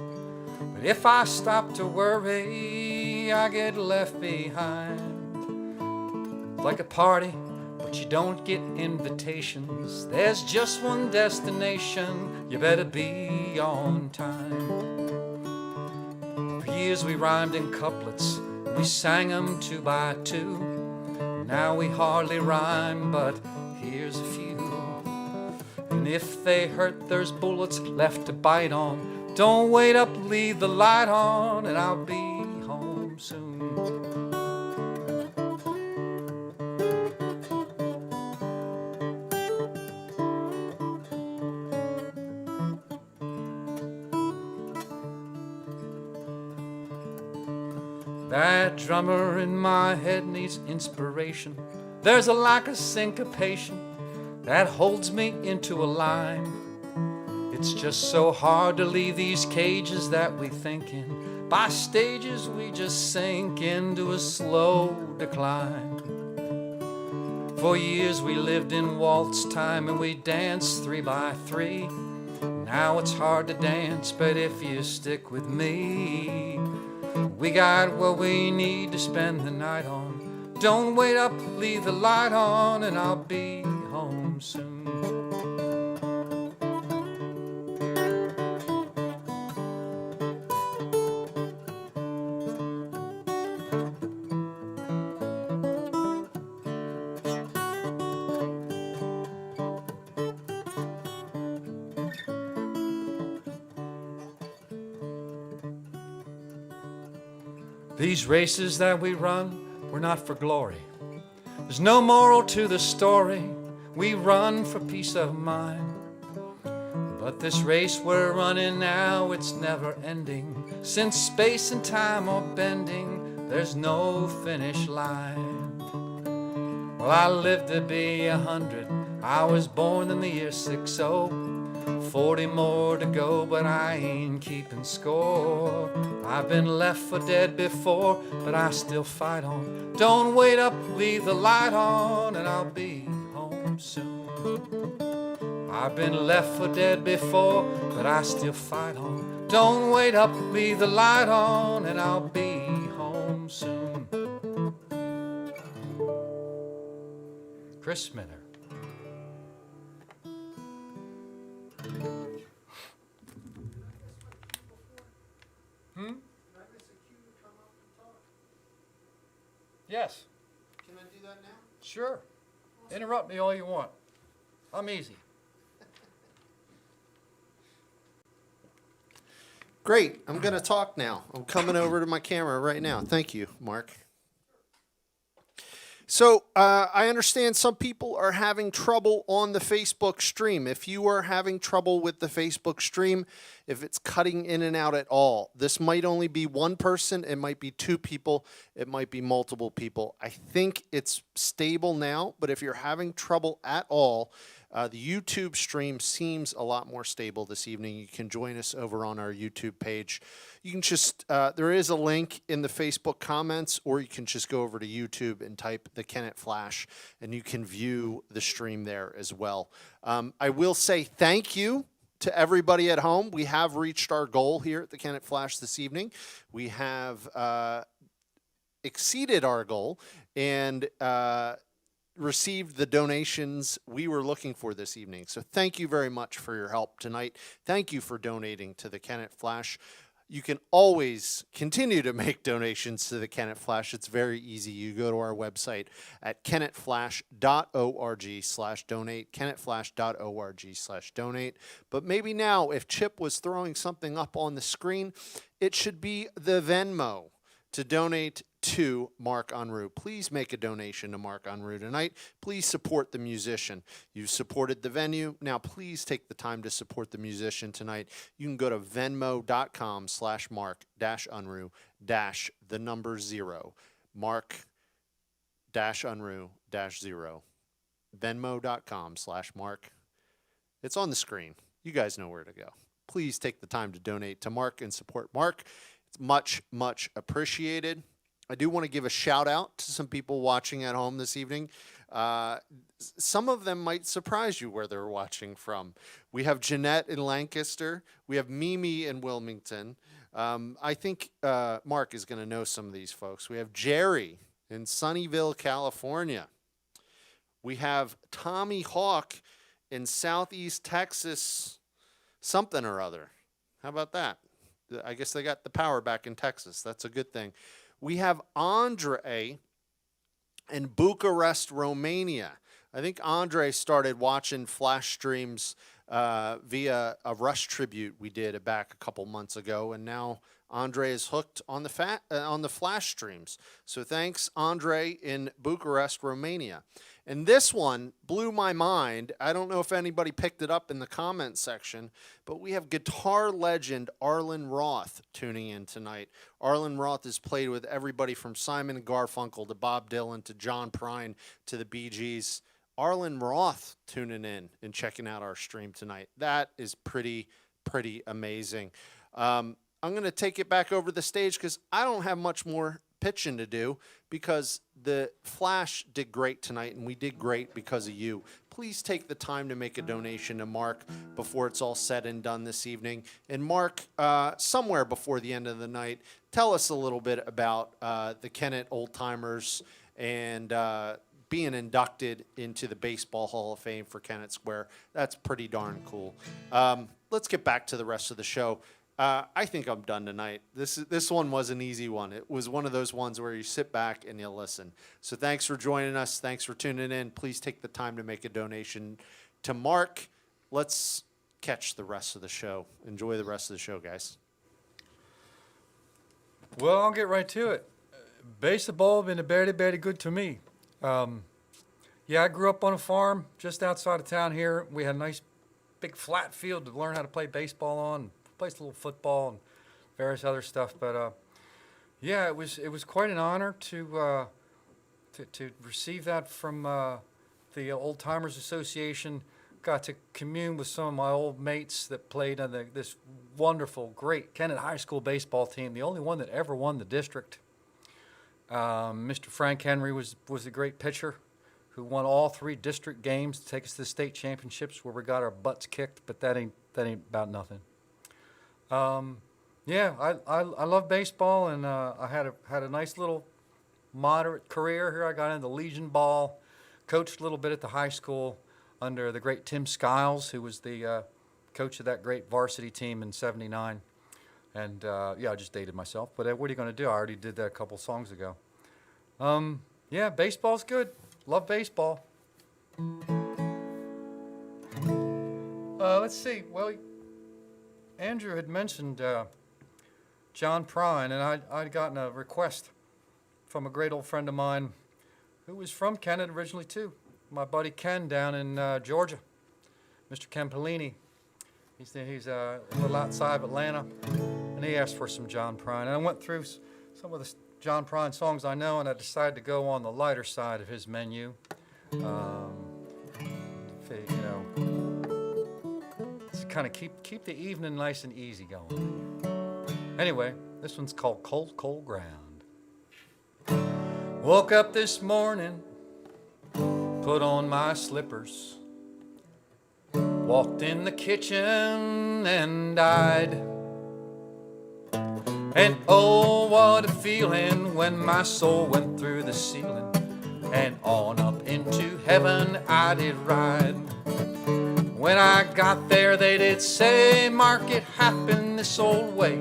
but if I stop to worry, I get left behind. Like a party, but you don't get invitations. There's just one destination, you better be on time. For years we rhymed in couplets, we sang them 2 by 2. Now we hardly rhyme, but here's a few. And if they hurt, there's bullets left to bite on. Don't wait up, leave the light on, and I'll be home soon. That drummer in my head needs inspiration. There's a lack of syncopation that holds me into a line. It's just so hard to leave these cages that we think in. By stages we just sink into a slow decline. For years we lived in waltz time and we danced 3 by 3. Now it's hard to dance, but if you stick with me, we got what we need to spend the night on. Don't wait up, leave the light on, and I'll be home soon. These races that we run, we're not for glory. There's no moral to the story. We run for peace of mind. But this race we're running now, it's never ending. Since space and time are bending, there's no finish line. Well, I lived to be 100. I was born in the year 60. 40 more to go, but I ain't keeping score. I've been left for dead before, but I still fight on. Don't wait up, leave the light on, and I'll be home soon. I've been left for dead before, but I still fight on. Don't wait up, leave the light on, and I'll be home soon. Chris Minner. Yes. Can I do that now? Sure. Interrupt me all you want. I'm easy. Great. I'm going to talk now. I'm coming over to my camera right now. Thank you, Mark. So I understand some people are having trouble on the Facebook stream. If you are having trouble with the Facebook stream, if it's cutting in and out at all, this might only be one person. It might be two people. It might be multiple people. I think it's stable now, but if you're having trouble at all, the YouTube stream seems a lot more stable this evening. You can join us over on our YouTube page. You can just, there is a link in the Facebook comments, or you can just go over to YouTube and type the Kennett Flash, and you can view the stream there as well. I will say thank you to everybody at home. We have reached our goal here at the Kennett Flash this evening. We have exceeded our goal and received the donations we were looking for this evening. So thank you very much for your help tonight. Thank you for donating to the Kennett Flash. You can always continue to make donations to the Kennett Flash. It's very easy. You go to our website at kennettflash.org/donate, kennettflash.org/donate. But maybe now, if Chip was throwing something up on the screen, it should be the Venmo to donate to Mark Unruh. Please make a donation to Mark Unruh tonight. Please support the musician. You've supported the venue. Now please take the time to support the musician tonight. You can go to venmo.com/Mark-Unruh-0. Mark-Unruh-0. Venmo.com/Mark. It's on the screen. You guys know where to go. Please take the time to donate to Mark and support Mark. It's much, much appreciated. I do want to give a shout out to some people watching at home this evening. Some of them might surprise you where they're watching from. We have Jeanette in Lancaster. We have Mimi in Wilmington. I think Mark is going to know some of these folks. We have Jerry in Sunnyvale, California. We have Tommy Hawk in Southeast Texas, something or other. How about that? I guess they got the power back in Texas. That's a good thing. We have Andre in Bucharest, Romania. I think Andre started watching Flash streams via a Rush tribute we did back a couple months ago, and now Andre is hooked on the Flash streams. So thanks, Andre in Bucharest, Romania. And this one blew my mind. I don't know if anybody picked it up in the comment section, but we have guitar legend Arlen Roth tuning in tonight. Arlen Roth has played with everybody from Simon and Garfunkel to Bob Dylan to John Prine to the Bee Gees. Arlen Roth tuning in and checking out our stream tonight. That is pretty amazing. I'm going to take it back over the stage because I don't have much more pitching to do, because the Flash did great tonight, and we did great because of you. Please take the time to make a donation to Mark before it's all said and done this evening. And Mark, somewhere before the end of the night, tell us a little bit about the Kennett Old Timers and being inducted into the Baseball Hall of Fame for Kennett Square. That's pretty darn cool. Let's get back to the rest of the show. I think I'm done tonight. This one was an easy one. It was one of those ones where you sit back and you listen. So thanks for joining us. Thanks for tuning in. Please take the time to make a donation to Mark. Let's catch the rest of the show. Enjoy the rest of the show, guys. Well, I'll get right to it. Baseball been very good to me. Yeah, I grew up on a farm just outside of town here. We had a nice big flat field to learn how to play baseball on. Played a little football and various other stuff, but yeah, it was quite an honor to receive that from the Old Timers Association. Got to commune with some of my old mates that played on this wonderful, great Kennett High School baseball team, the only one that ever won the district. Mr. Frank Henry was a great pitcher who won all 3 district games to take us to the state championships where we got our butts kicked, but that ain't about nothing. Yeah, I love baseball, and I had a nice little moderate career here. I got into Legion ball, coached a little bit at the high school under the great Tim Skiles, who was the coach of that great varsity team in '79. And yeah, I just dated myself. But what are you going to do? I already did that a couple songs ago. Yeah, baseball's good. Love baseball. Let's see. Well, Andrew had mentioned John Prine, and I'd gotten a request from a great old friend of mine who was from Kennett originally too. My buddy Ken down in Georgia, Mr. Ken Pellini. He's a little outside of Atlanta, and he asked for some John Prine. And I went through some of the John Prine songs I know, and I decided to go on the lighter side of his menu. You know, to kind of keep the evening nice and easy going. Anyway, this one's called Cold, Cold Ground. Woke up this morning, put on my slippers, walked in the kitchen and died. And oh, what a feeling when my soul went through the ceiling and on up into heaven I did ride. When I got there they did say, Mark, it happened this old way.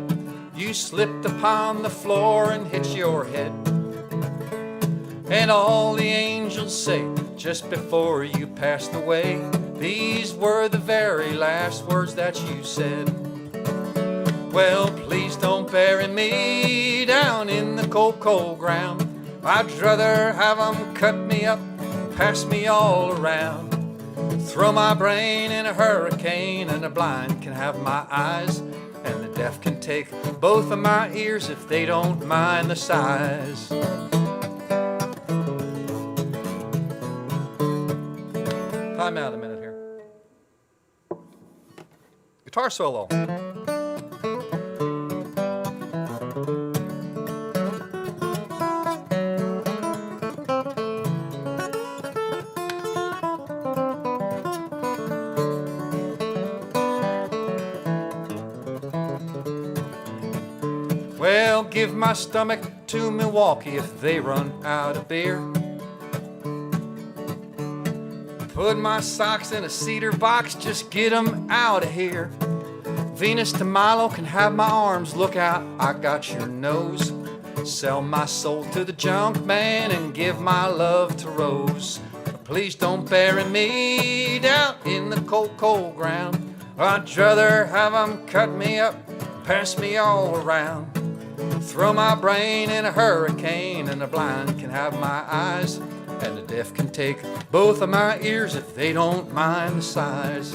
You slipped upon the floor and hit your head. And all the angels say, just before you passed away, these were the very last words that you said. Well, please don't bury me down in the cold, cold ground. I'd rather have 'em cut me up, pass me all around. Throw my brain in a hurricane, and the blind can have my eyes, and the deaf can take both of my ears if they don't mind the size. Time out a minute here. Guitar solo. Well, give my stomach to Milwaukee if they run out of beer. Put my socks in a cedar box, just get 'em out of here. Venus de Milo can have my arms, look out, I got your nose. Sell my soul to the junk man and give my love to Rose. Please don't bury me down in the cold, cold ground. I'd rather have 'em cut me up, pass me all around. Throw my brain in a hurricane, and the blind can have my eyes, and the deaf can take both of my ears if they don't mind the size.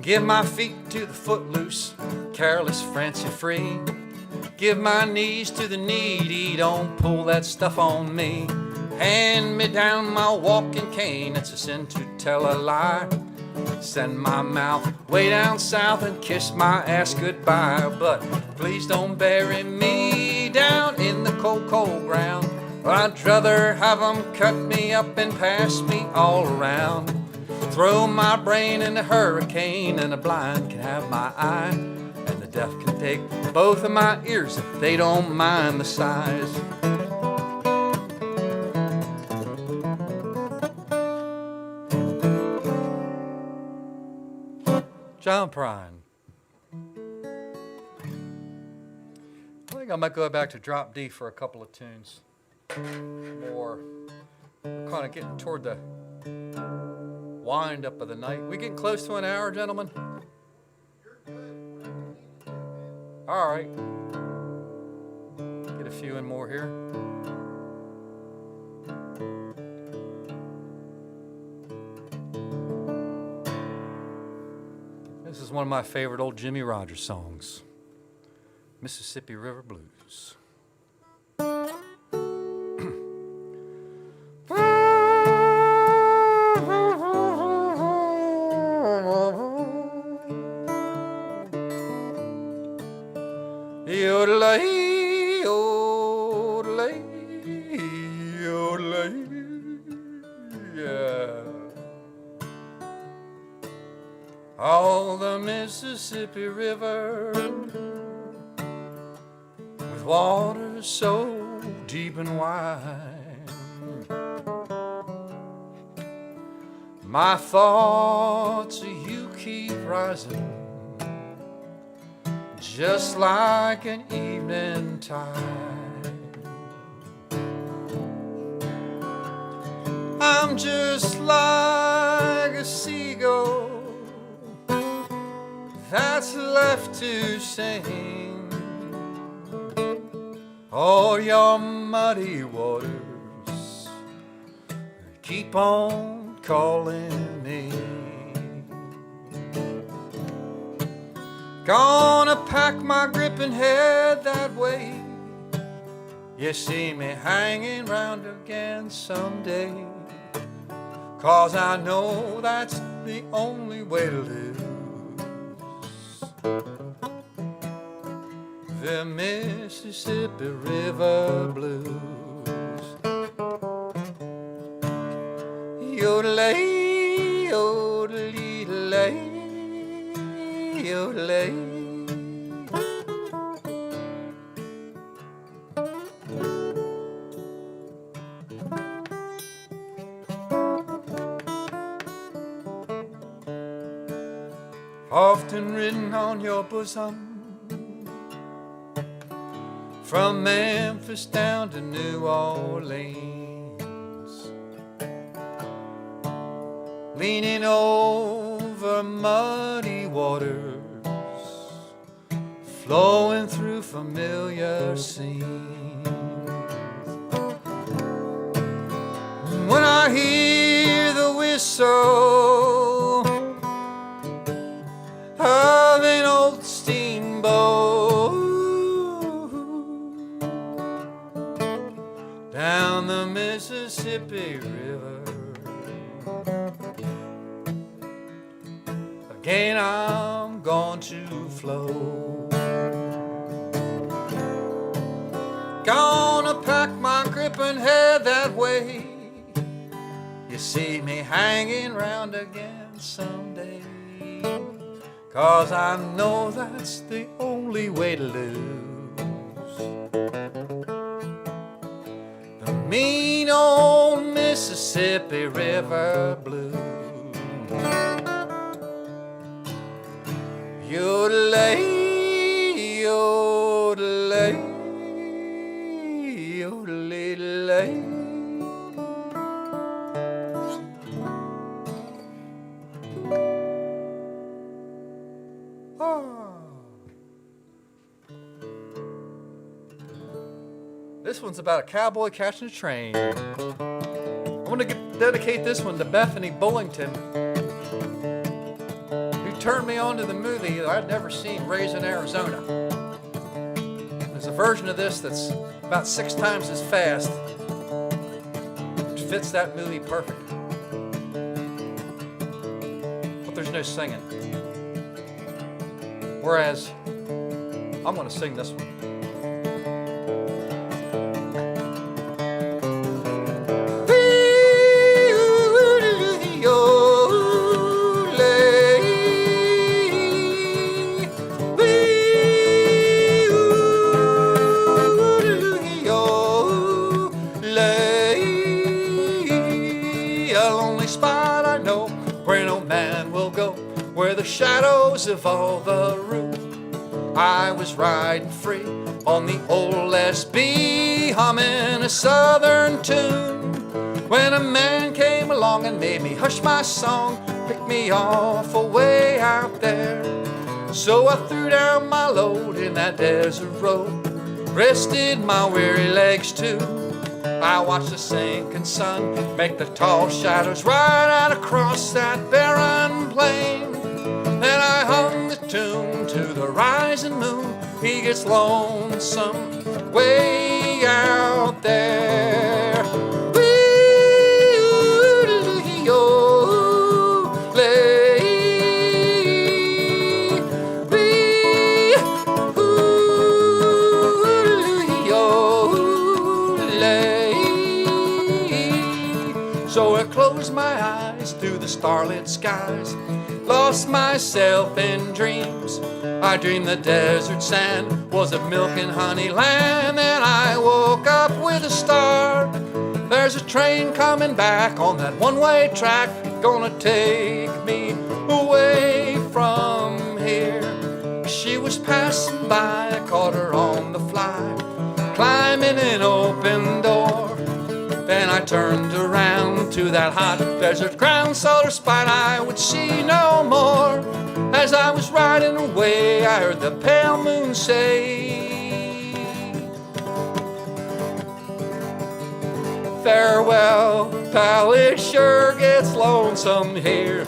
Give my feet to the footloose, careless, fancy-free. Give my knees to the needy, don't pull that stuff on me. Hand me down my walking cane, it's a sin to tell a lie. Send my mouth way down south and kiss my ass goodbye. But please don't bury me down in the cold, cold ground. I'd rather have 'em cut me up and pass me all around. Throw my brain in a hurricane, and the blind can have my eye, and the deaf can take both of my ears if they don't mind the size. John Prine. I think I might go back to drop D for a couple of tunes. Or we're kind of getting toward the wind up of the night. We getting close to an hour, gentlemen? All right. Get a few in more here. This is one of my favorite old Jimmy Rogers songs, Mississippi River Blues. Oh, the Mississippi River, with water so deep and wide, my thoughts of you keep rising, just like an evening tide. I'm just like a seagull that's left to sing. Oh, your muddy waters keep on calling me. Gonna pack my gripping head that way. You see me hanging round again someday, 'cause I know that's the only way to live. The Mississippi River Blues. Yodelay, yodelay, yodelay. Often written on your bosom, from Memphis down to New Orleans, leaning over muddy waters, flowing through familiar scenes. When I hear the whistle of an old steamboat down the Mississippi River, again I'm going to flow. Gonna pack my gripping head that way. You see me hanging round again someday, 'cause I know that's the only way to lose. The mean old Mississippi River Blues. Yodelay, yodelay, yodelay. This one's about a cowboy catching a train. I want to dedicate this one to Bethany Bullington, who turned me on to the movie that I'd never seen, Raising Arizona. There's a version of this that's about 6 times as fast, which fits that movie perfect. But there's no singing. Whereas, I'm going to sing this one. Where the shadows of all the roof, I was riding free on the old SB, humming a southern tune, when a man came along and made me hush my song, picked me off away out there. So I threw down my load in that desert road, rested my weary legs too. I watched the sinking sun make the tall shadows ride out across that barren plain. Then I hung the tune to the rising moon. He gets lonesome way out there. So I closed my eyes through the starlit skies. Lost myself in dreams. I dreamed the desert sand was a milk and honey land. Then I woke up with a start. There's a train coming back on that one-way track, gonna take me away from here. She was passing by, I caught her on the fly, climbing an open door. Then I turned around to that hot desert ground, saw her spine, I would see no more. As I was riding away, I heard the pale moon say, farewell, pal, it sure gets lonesome here.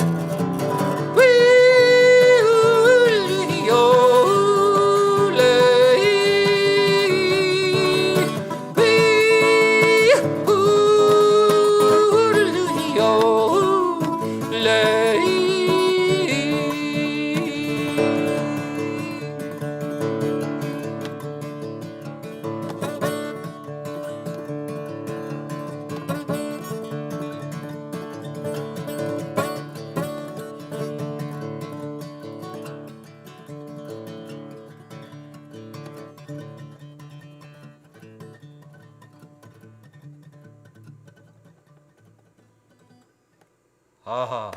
Aha,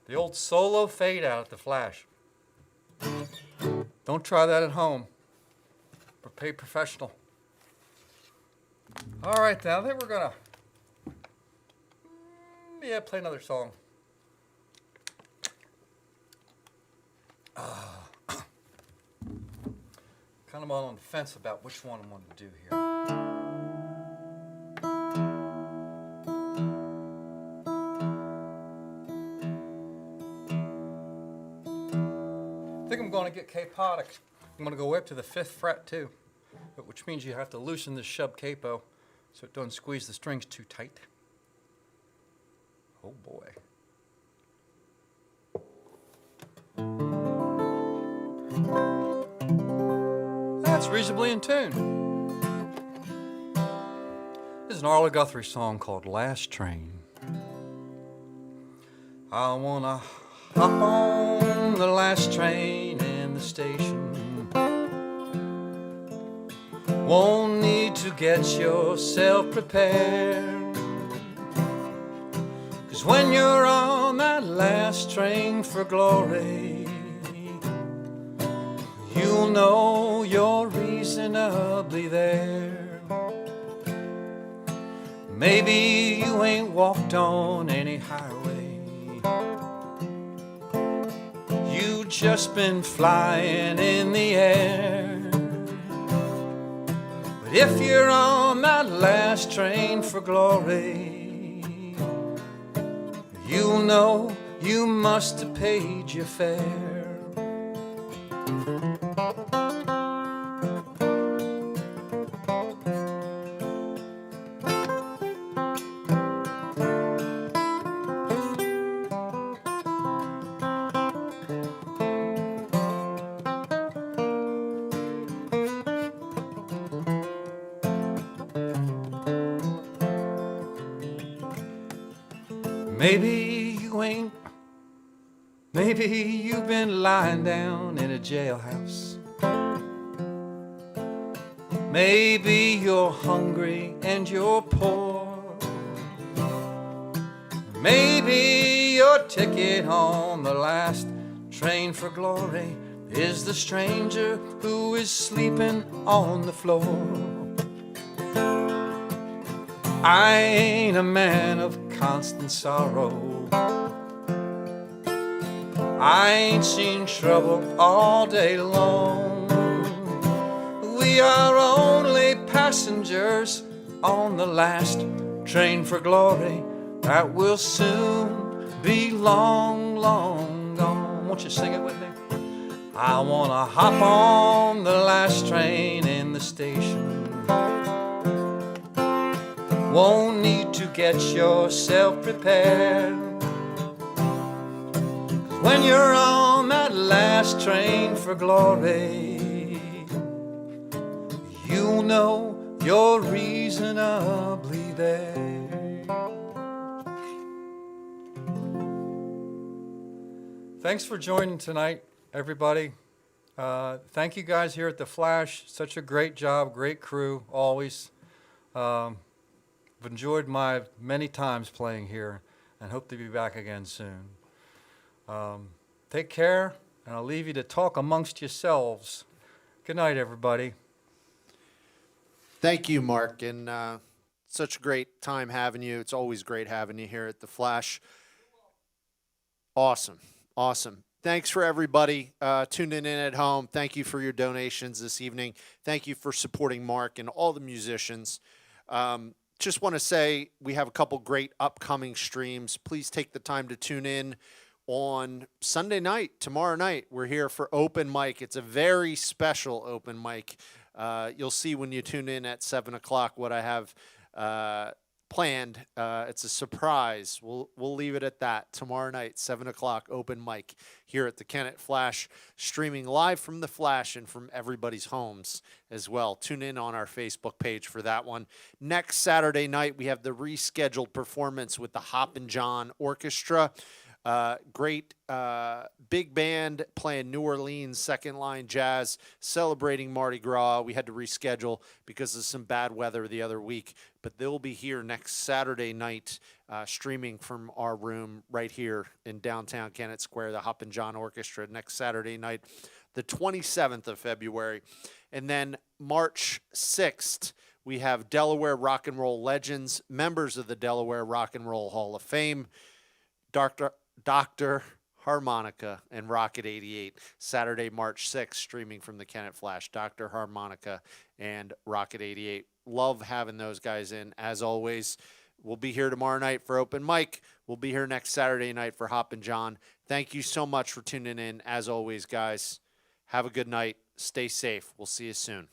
the old solo fade out at the Flash. Don't try that at home, but pay professional. All right, now I think we're gonna, play another song. Kind of on the fence about which one I wanted to do here. I think I'm going to get capotic. I'm going to go way up to the 5th fret too, which means you have to loosen this shub capo so it doesn't squeeze the strings too tight. Oh boy. That's reasonably in tune. This is an Arlo Guthrie song called Last Train. I wanna hop on the last train in the station. Won't need to get yourself prepared, 'cause when you're on that last train for glory, you'll know you're reasonably there. Maybe you ain't walked on any highway, you just been flying in the air. But if you're on that last train for glory, you'll know you must have paid your fare. Maybe you've been lying down in a jailhouse. Maybe you're hungry and you're poor. Maybe your ticket on the last train for glory is the stranger who is sleeping on the floor. I ain't a man of constant sorrow. I ain't seen trouble all day long. We are only passengers on the last train for glory that will soon be long, long gone. Won't you sing it with me? I wanna hop on the last train in the station. Won't need to get yourself prepared. When you're on that last train for glory, you'll know you're reasonably there. Thanks for joining tonight, everybody. Thank you guys here at the Flash. Such a great job, great crew, always. I've enjoyed my many times playing here and hope to be back again soon. Take care, and I'll leave you to talk amongst yourselves. Good night, everybody. Thank you, Mark, and such a great time having you. It's always great having you here at the Flash. Awesome. Thanks for everybody tuning in at home. Thank you for your donations this evening. Thank you for supporting Mark and all the musicians. Just want to say we have a couple great upcoming streams. Please take the time to tune in on Sunday night, tomorrow night. We're here for open mic. It's a very special open mic. You'll see when you tune in at 7 o'clock what I have planned. It's a surprise. We'll leave it at that. Tomorrow night, 7 o'clock, open mic here at the Kennett Flash, streaming live from the Flash and from everybody's homes as well. Tune in on our Facebook page for that one. Next Saturday night, we have the rescheduled performance with the Hoppin' John Orchestra. Great big band playing New Orleans second line jazz, celebrating Mardi Gras. We had to reschedule because of some bad weather the other week, but they'll be here next Saturday night, streaming from our room right here in downtown Kennett Square, the Hoppin' John Orchestra, next Saturday night, the 27th of February. And then March 6th, we have Delaware Rock and Roll Legends, members of the Delaware Rock and Roll Hall of Fame, Dr. Harmonica and Rocket 88, Saturday, March 6th, streaming from the Kennett Flash. Dr. Harmonica and Rocket 88. Love having those guys in, as always. We'll be here tomorrow night for open mic. We'll be here next Saturday night for Hoppin' John. Thank you so much for tuning in, as always, guys. Have a good night. Stay safe. We'll see you soon.